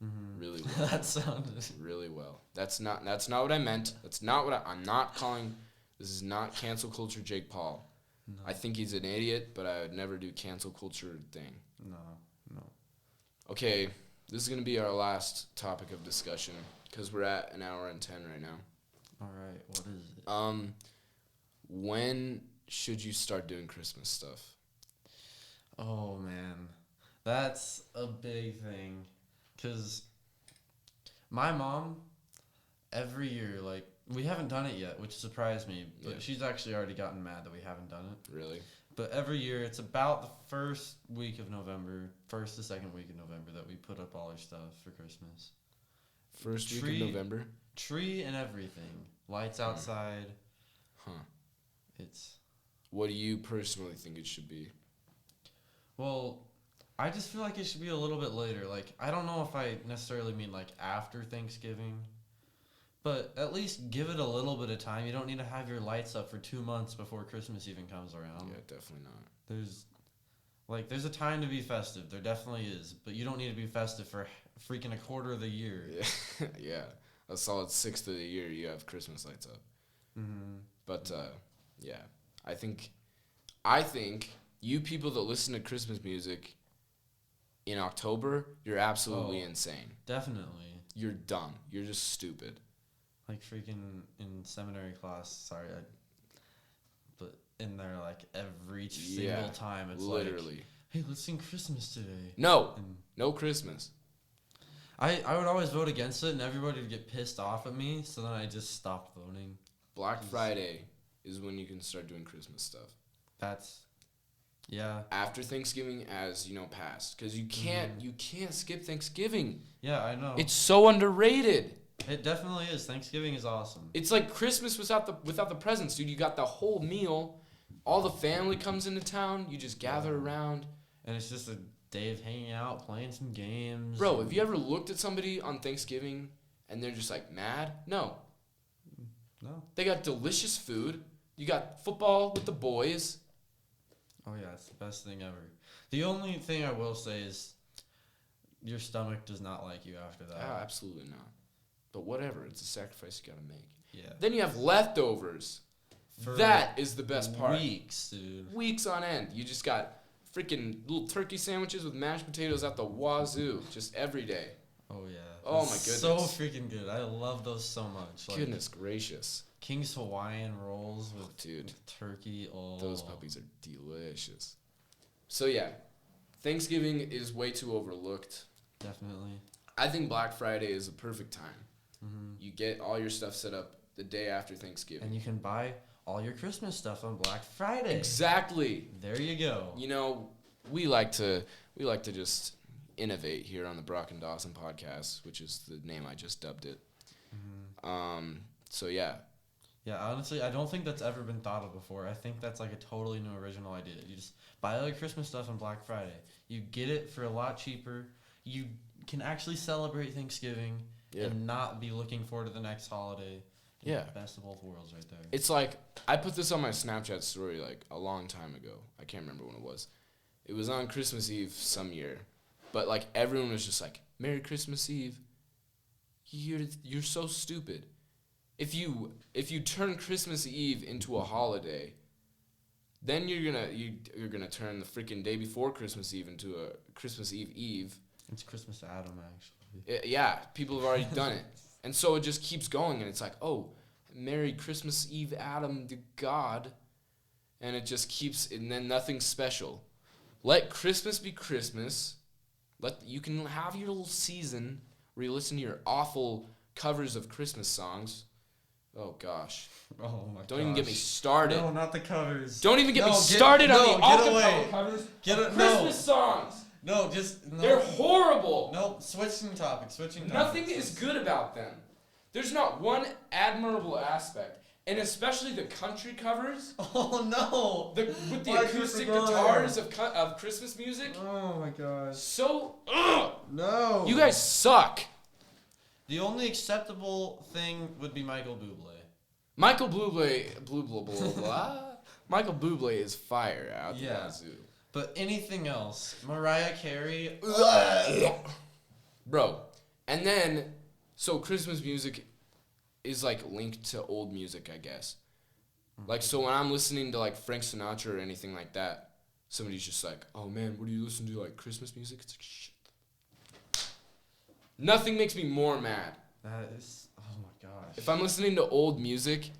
Mm-hmm. Really well. That sounded really well. That's not what I meant. That's not what I'm not calling. This is not cancel culture Jake Paul. No. I think he's an idiot, but I would never do cancel culture thing. No. Okay, this is going to be our last topic of discussion because we're at 1 hour and 10 right now. All right, what is it? When should you start doing Christmas stuff? Oh, man. That's a big thing. Because my mom, every year, we haven't done it yet, which surprised me. But she's actually already gotten mad that we haven't done it. Really? But every year, it's about the first week of November, first to second week of November, that we put up all our stuff for Christmas. First week of November? Tree and everything. Lights outside. Huh. It's... What do you personally think it should be? Well, I just feel like it should be a little bit later. Like, I don't know if I necessarily mean, like, after Thanksgiving. But at least give it a little bit of time. You don't need to have your lights up for 2 months before Christmas even comes around. Yeah, definitely not. There's a time to be festive. There definitely is. But you don't need to be festive for freaking a quarter of the year. Yeah, yeah. A solid sixth of the year you have Christmas lights up. Mm-hmm. But, yeah. I think you people that listen to Christmas music in October, you're absolutely insane. Definitely. You're dumb. You're just stupid. Like freaking in seminary class, but in there, like, every single time it's literally. Like, hey, let's sing Christmas today. No Christmas. I would always vote against it, and everybody would get pissed off at me, so then I just stopped voting. Black Friday is when you can start doing Christmas stuff. Yeah. After Thanksgiving, as passed, because you can't skip Thanksgiving. Yeah, I know. It's so underrated. It definitely is. Thanksgiving is awesome. It's like Christmas without the presents, dude. You got the whole meal. All the family comes into town. You just gather around. And it's just a day of hanging out, playing some games. Bro, have you ever looked at somebody on Thanksgiving and they're just like mad? No. They got delicious food. You got football with the boys. Oh, yeah. It's the best thing ever. The only thing I will say is your stomach does not like you after that. Oh, absolutely not. But whatever. It's a sacrifice you got to make. Yeah. Then you have leftovers. That is the best part. Weeks, dude. Weeks on end. You just got freaking little turkey sandwiches with mashed potatoes at the wazoo. Just every day. Oh, yeah. Oh, my goodness. So freaking good. I love those so much. Goodness gracious. King's Hawaiian rolls with turkey. Oh. Those puppies are delicious. So, yeah. Thanksgiving is way too overlooked. Definitely. I think Black Friday is a perfect time. Mm-hmm. You get all your stuff set up the day after Thanksgiving. And you can buy all your Christmas stuff on Black Friday. Exactly. There you go. We like to just innovate here on the Broc And Dawson Podcast, which is the name I just dubbed it. Mm-hmm. So, yeah. Yeah, honestly, I don't think that's ever been thought of before. I think that's like a totally new original idea. You just buy all your Christmas stuff on Black Friday. You get it for a lot cheaper. You can actually celebrate Thanksgiving and not be looking forward to the next holiday. Yeah. Best of both worlds right there. It's like, I put this on my Snapchat story like a long time ago. I can't remember when it was. It was on Christmas Eve some year. But like everyone was just like, Merry Christmas Eve. You're so stupid. If you turn Christmas Eve into a holiday, then you're gonna turn the freaking day before Christmas Eve into a Christmas Eve. It's Christmas Adam, actually. Yeah, people have already done it. And so it just keeps going, and it's like, oh, Merry Christmas Eve, Adam to God. And it just keeps, and then nothing special. Let Christmas be Christmas. You can have your little season where you listen to your awful covers of Christmas songs. Oh, gosh. Oh, my Don't even get me started. No, not the covers. Don't even get me started on the acapella covers of Christmas songs. No, They're horrible. No, switching topics. Nothing is good about them. There's not one admirable aspect. And especially the country covers. Oh, no. With the acoustic guitars of Christmas music. Oh, my gosh. So, no. You guys suck. The only acceptable thing would be Michael Bublé. Michael Bublé is fire out the wazoo. But anything else, Mariah Carey. Bro, and then, so Christmas music is like linked to old music, I guess. Like, so when I'm listening to like Frank Sinatra or anything like that, somebody's just like, oh man, what do you listen to, like Christmas music? It's like, shit. Nothing makes me more mad. That is, oh my gosh. If I'm listening to old music.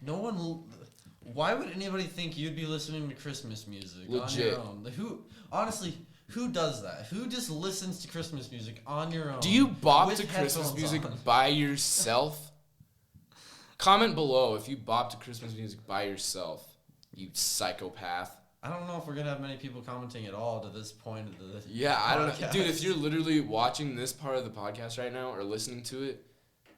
Why would anybody think you'd be listening to Christmas music legit. On your own? Who does that? Who just listens to Christmas music on your own? Do you bop to Christmas music by yourself? Comment below if you bop to Christmas music by yourself, you psychopath. I don't know if we're gonna have many people commenting at all to this point of the I don't know, dude. If you're literally watching this part of the podcast right now or listening to it,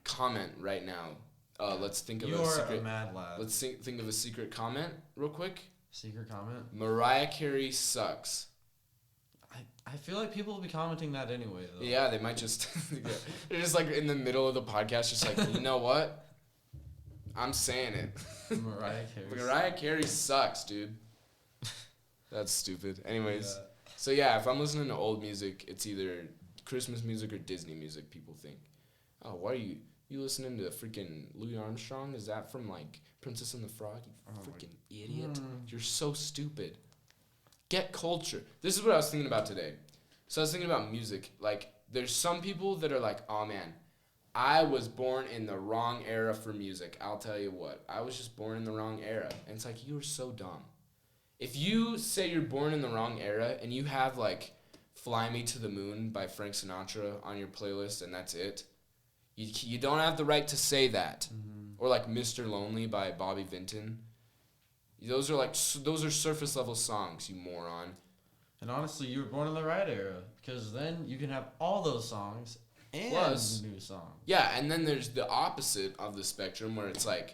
comment right now. Let's think of a secret. A mad lad. Let's think of a secret comment real quick. Secret comment. Mariah Carey sucks. I feel like people will be commenting that anyway, though. Yeah, they might just they're just like in the middle of the podcast, just like, you know what? I'm saying it. Mariah Carey sucks, dude. That's stupid. Anyways, so yeah, if I'm listening to old music, it's either Christmas music or Disney music. People think, oh, why are you listening to freaking Louis Armstrong? Is that from like Princess and the Frog? You freaking idiot! You're so stupid. Get culture. This is what I was thinking about today. So I was thinking about music. Like, there's some people that are like, oh man, I was born in the wrong era for music. I'll tell you what, I was just born in the wrong era. And it's like, you are so dumb. If you say you're born in the wrong era and you have like Fly Me to the Moon by Frank Sinatra on your playlist and that's it, you don't have the right to say that. Or like Mr. Lonely by Bobby Vinton. Those are surface level songs, you moron. And honestly, you were born in the right era, because then you can have all those songs and plus new songs. Yeah, and then there's the opposite of the spectrum where it's like,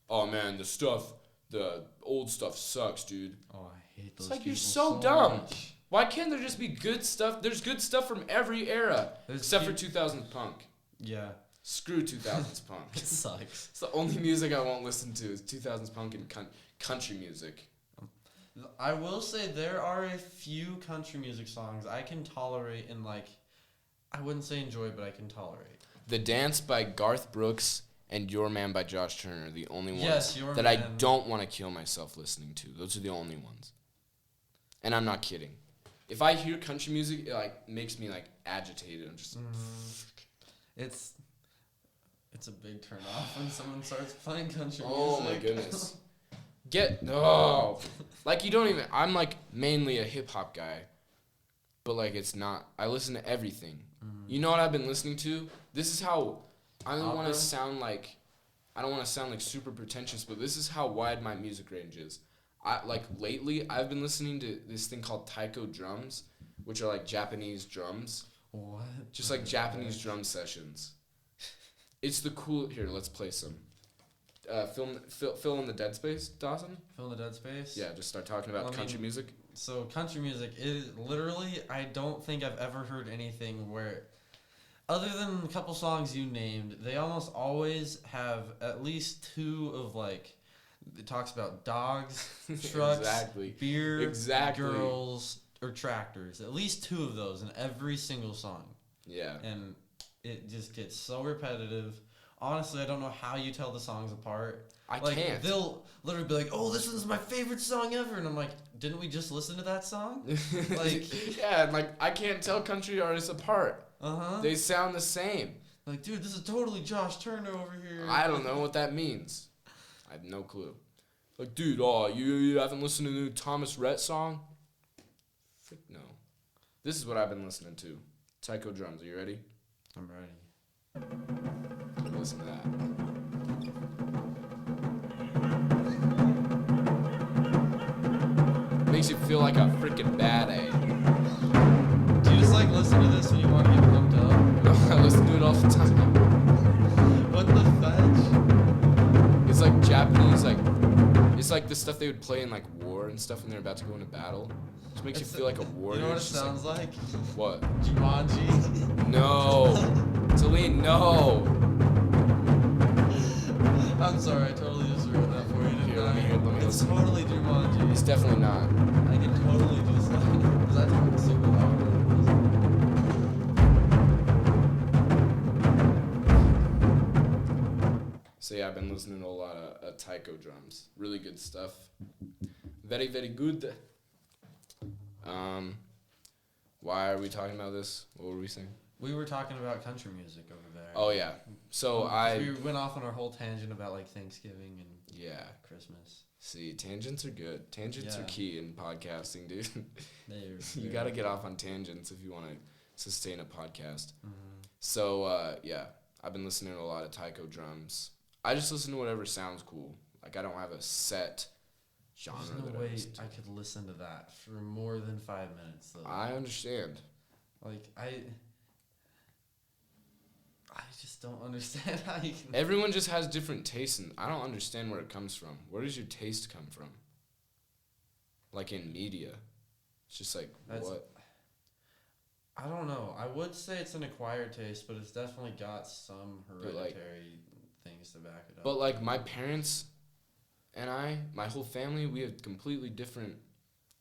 oh man, the old stuff sucks, dude. Oh, I hate those. It's like, you're so dumb. Much. Why can't there just be good stuff? There's good stuff from every era, except for 2000s punk. Yeah. Screw 2000s punk. It sucks. It's the only music I won't listen to is 2000s punk and country music. I will say there are a few country music songs I can tolerate and like, I wouldn't say enjoy, but I can tolerate. The Dance by Garth Brooks and Your Man by Josh Turner are the only ones that I don't want to kill myself listening to. Those are the only ones. And I'm not kidding. If I hear country music, it like makes me like agitated. I'm just It's a big turn off when someone starts playing country music. Oh my goodness. Like you don't even, I'm like mainly a hip hop guy, but like it's not, I listen to everything. You know what I've been listening to? This is how, I don't want to sound like super pretentious, but this is how wide my music range is. Lately, I've been listening to this thing called taiko drums, which are like Japanese drums. What? Just like Japanese drum sessions. It's the cool. Here, let's play some. Fill in the dead space, Dawson. Fill in the dead space. Yeah, just start talking about country music. So country music is literally, I don't think I've ever heard anything where, other than a couple songs you named, they almost always have at least two of like, it talks about dogs, trucks, beer, girls, or tractors. At least two of those in every single song. Yeah. And it just gets so repetitive. Honestly, I don't know how you tell the songs apart. I can't. They'll literally be like, oh, this is my favorite song ever. And I'm like, didn't we just listen to that song? Yeah, like, I can't tell country artists apart. Uh-huh. They sound the same. Like, dude, this is totally Josh Turner over here. I don't know what that means. I have no clue. Like, dude, you haven't listened to the new Thomas Rhett song? Frick no. This is what I've been listening to. Taiko drums. Are you ready? I'm ready. Listen to that. Makes you feel like a freaking bad A. Do you just like listen to this when you want to get pumped up? No, I listen to it all the time. What the fudge? It's like Japanese, like, it's like the stuff they would play in like war and stuff when they're about to go into battle. It just makes you feel like a warrior. You know what it sounds like? What? Jumanji. No. Thelin, no. I'm sorry, I totally just ruined that for you. Here, let me It's listen. totally Jumanji. It's definitely not. I can totally just like, is that super loud? So yeah, I've been listening to a lot of taiko drums. Really good stuff. Very, very good. Why are we talking about this? What were we saying? We were talking about country music over there. Oh yeah. So we went off on our whole tangent about like Thanksgiving and Christmas. See, tangents are good. Tangents are key in podcasting, dude. You got to get off on tangents if you want to sustain a podcast. Mm-hmm. So I've been listening to a lot of taiko drums. I just listen to whatever sounds cool. Like I don't have a set genre. There's no way I could listen to that for more than 5 minutes, though. I understand. Like, I just don't understand how you can... Everyone just has different tastes, and I don't understand where it comes from. Where does your taste come from? Like, in media. It's just like, what? I don't know. I would say it's an acquired taste, but it's definitely got some hereditary things to back it up. But, like, my parents and my whole family, we have completely different...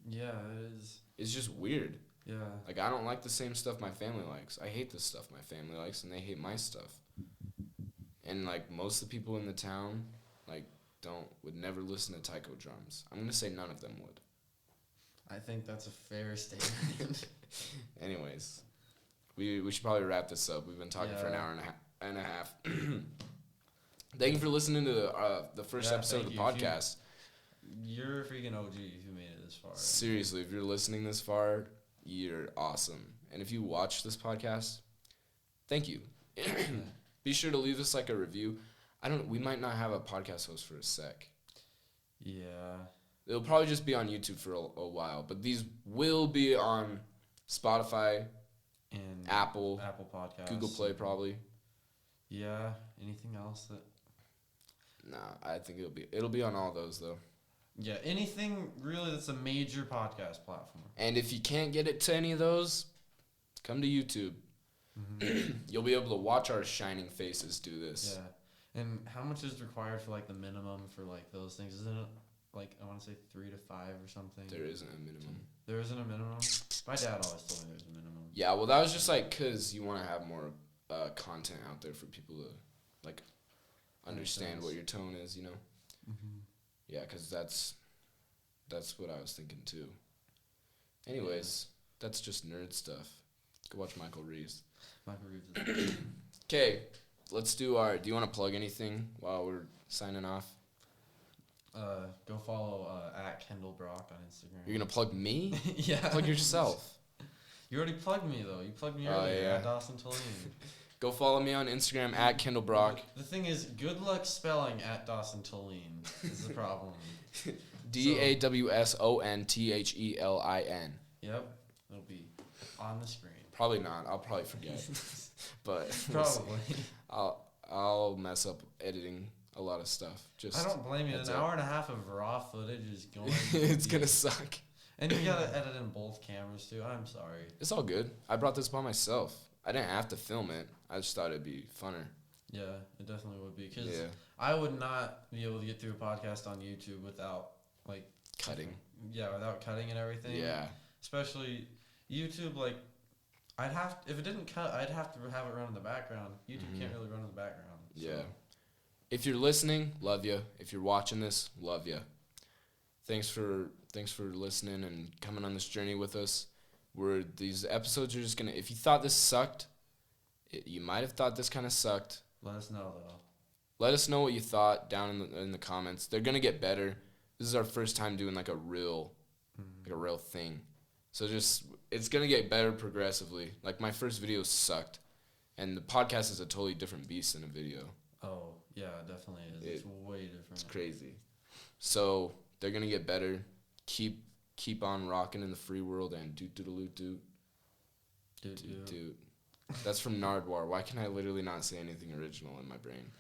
Yeah, it is. It's just weird. Yeah. Like, I don't like the same stuff my family likes. I hate the stuff my family likes, and they hate my stuff. And, like, most of the people in the town, like, would never listen to taiko drums. I'm going to say none of them would. I think that's a fair statement. Anyways, we should probably wrap this up. We've been talking for an hour and a half. Thank you for listening to the first episode of the podcast. You're a freaking OG if you made it this far. Seriously, if you're listening this far, you're awesome. And if you watch this podcast, thank you. Be sure to leave us like a review. We might not have a podcast host for a sec. Yeah. It'll probably just be on YouTube for a while, but these will be on Spotify and Apple Podcasts, Google Play probably. Yeah. Anything else that? Nah, I think it'll be on all those though. Yeah, anything really that's a major podcast platform. And if you can't get it to any of those, come to YouTube. Mm-hmm. You'll be able to watch our shining faces do this. Yeah. And how much is required for like the minimum for like those things? Isn't it like I want to say 3 to 5 or something? There isn't a minimum. There isn't a minimum? My dad always told me there's a minimum. Yeah, well that was just like cuz you want to have more content out there for people to like understand what your tone is, you know. Mm-hmm. Yeah, cuz that's what I was thinking too. Anyways, that's just nerd stuff. Go watch Michael Reeves. Michael Reeves is okay, let's do do you want to plug anything while we're signing off? Go follow at Kendall Broc on Instagram. You're going to plug me? Yeah. Plug yourself. You already plugged me, though. You plugged me earlier at Dawson Thelin. Go follow me on Instagram at Kendall Broc. The thing is, good luck spelling at Dawson Thelin is the problem. DAWSONTHELIN. Yep. It'll be on the screen. Probably not. I'll probably forget. But probably. I'll mess up editing a lot of stuff. Just I don't blame you. An hour and a half of raw footage is going it's going to suck. And you got to edit in both cameras, too. I'm sorry. It's all good. I brought this by myself. I didn't have to film it. I just thought it'd be funner. Yeah, it definitely would be. Because I would not be able to get through a podcast on YouTube without, like... Cutting. Yeah, without cutting and everything. Yeah. Especially YouTube, like... if it didn't cut, I'd have to have it run in the background. YouTube can't really run in the background. So. Yeah. If you're listening, love you. If you're watching this, love you. Thanks for listening and coming on this journey with us. These episodes are just gonna. If you thought this sucked, you might have thought this kind of sucked. Let us know though. Let us know what you thought down in the comments. They're gonna get better. This is our first time doing like a real thing. So it's gonna get better progressively. Like my first video sucked, and the podcast is a totally different beast than a video. Oh yeah, it definitely is. It's way different. It's crazy. So they're gonna get better. Keep on rocking in the free world and doot. That's from Nardwar. Why can I literally not say anything original in my brain?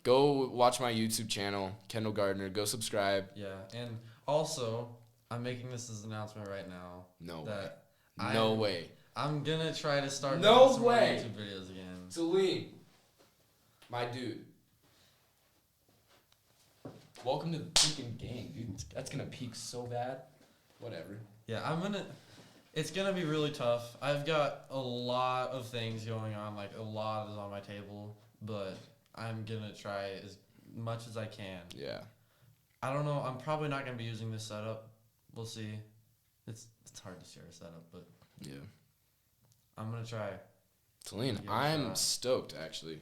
Go watch my YouTube channel, Kendall Gardner. Go subscribe. Yeah, and also I'm making this as an announcement right now. No way. I'm gonna try to start some more YouTube videos again. Thelin, my dude. Welcome to the freaking gang, dude. That's gonna peak so bad. Whatever. Yeah, it's gonna be really tough. I've got a lot of things going on, like a lot is on my table, but I'm gonna try as much as I can. Yeah. I don't know. I'm probably not gonna be using this setup. We'll see. It's hard to share a setup, but yeah. I'm gonna try. Thelin, I'm stoked actually.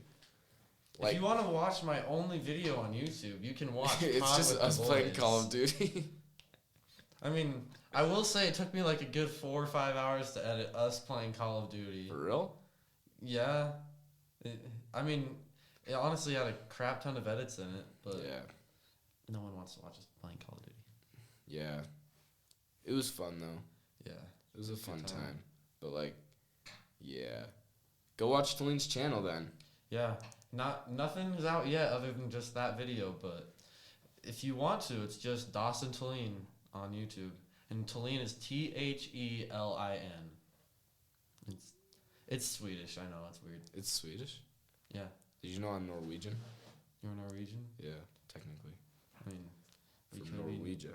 If you want to watch my only video on YouTube, you can watch. It's just us playing Call of Duty. I mean, I will say it took me like a good 4 or 5 hours to edit us playing Call of Duty. For real? Yeah. It honestly had a crap ton of edits in it, but no one wants to watch us playing Call of Duty. Yeah. It was fun, though. Yeah. It was a fun time. But, like, yeah. Go watch Thelin's channel, then. Yeah. Nothing's out yet other than just that video, but if you want to, it's just Dawson Thelin on YouTube. And Thelin is Thelin. It's Swedish. I know, it's weird. It's Swedish? Yeah. Did you know I'm Norwegian? You're Norwegian? Yeah, technically. I mean, From Norwegia.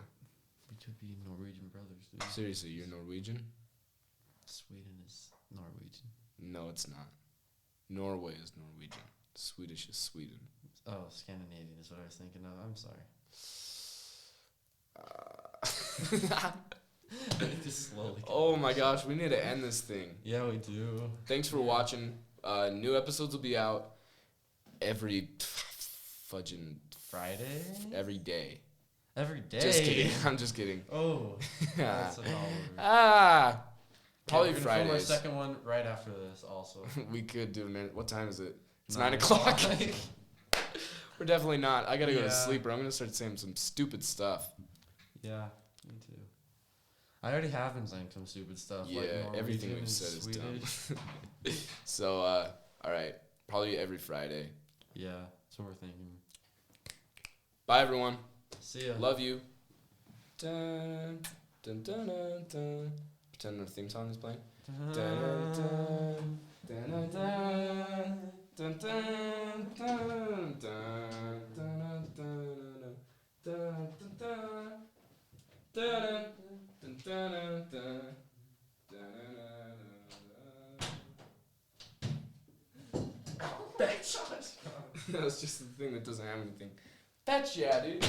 We could be Norwegian brothers, dude. Seriously, you're Norwegian? Sweden is Norwegian. No, it's not. Norway is Norwegian. Swedish is Sweden. Oh, Scandinavian is what I was thinking of. I'm sorry. Just slowly. Oh my gosh, we need to end this thing. Yeah, we do. Thanks for watching. New episodes will be out every fudging Friday? Every day. Every day? Just kidding. I'm just kidding. Oh. That's an probably Fridays. Fridays. Our second one right after this also. We could do what time is it? It's 9 9 o'clock. We're definitely not. I gotta go to sleep or I'm gonna start saying some stupid stuff. Yeah, me too. I already have been saying some stupid stuff. Yeah, like everything we've said is dumb. So, alright. Probably every Friday. Yeah, that's what we're thinking. Bye, everyone. See ya. Love you. Dun, dun, dun, dun, dun. Pretend the theme song is playing. Dun, dun, dun, dun, dun, dun, dun, dun, dun, dun, dun, dun, dun. That was just the thing that doesn't have anything. Fetch, yeah, dude.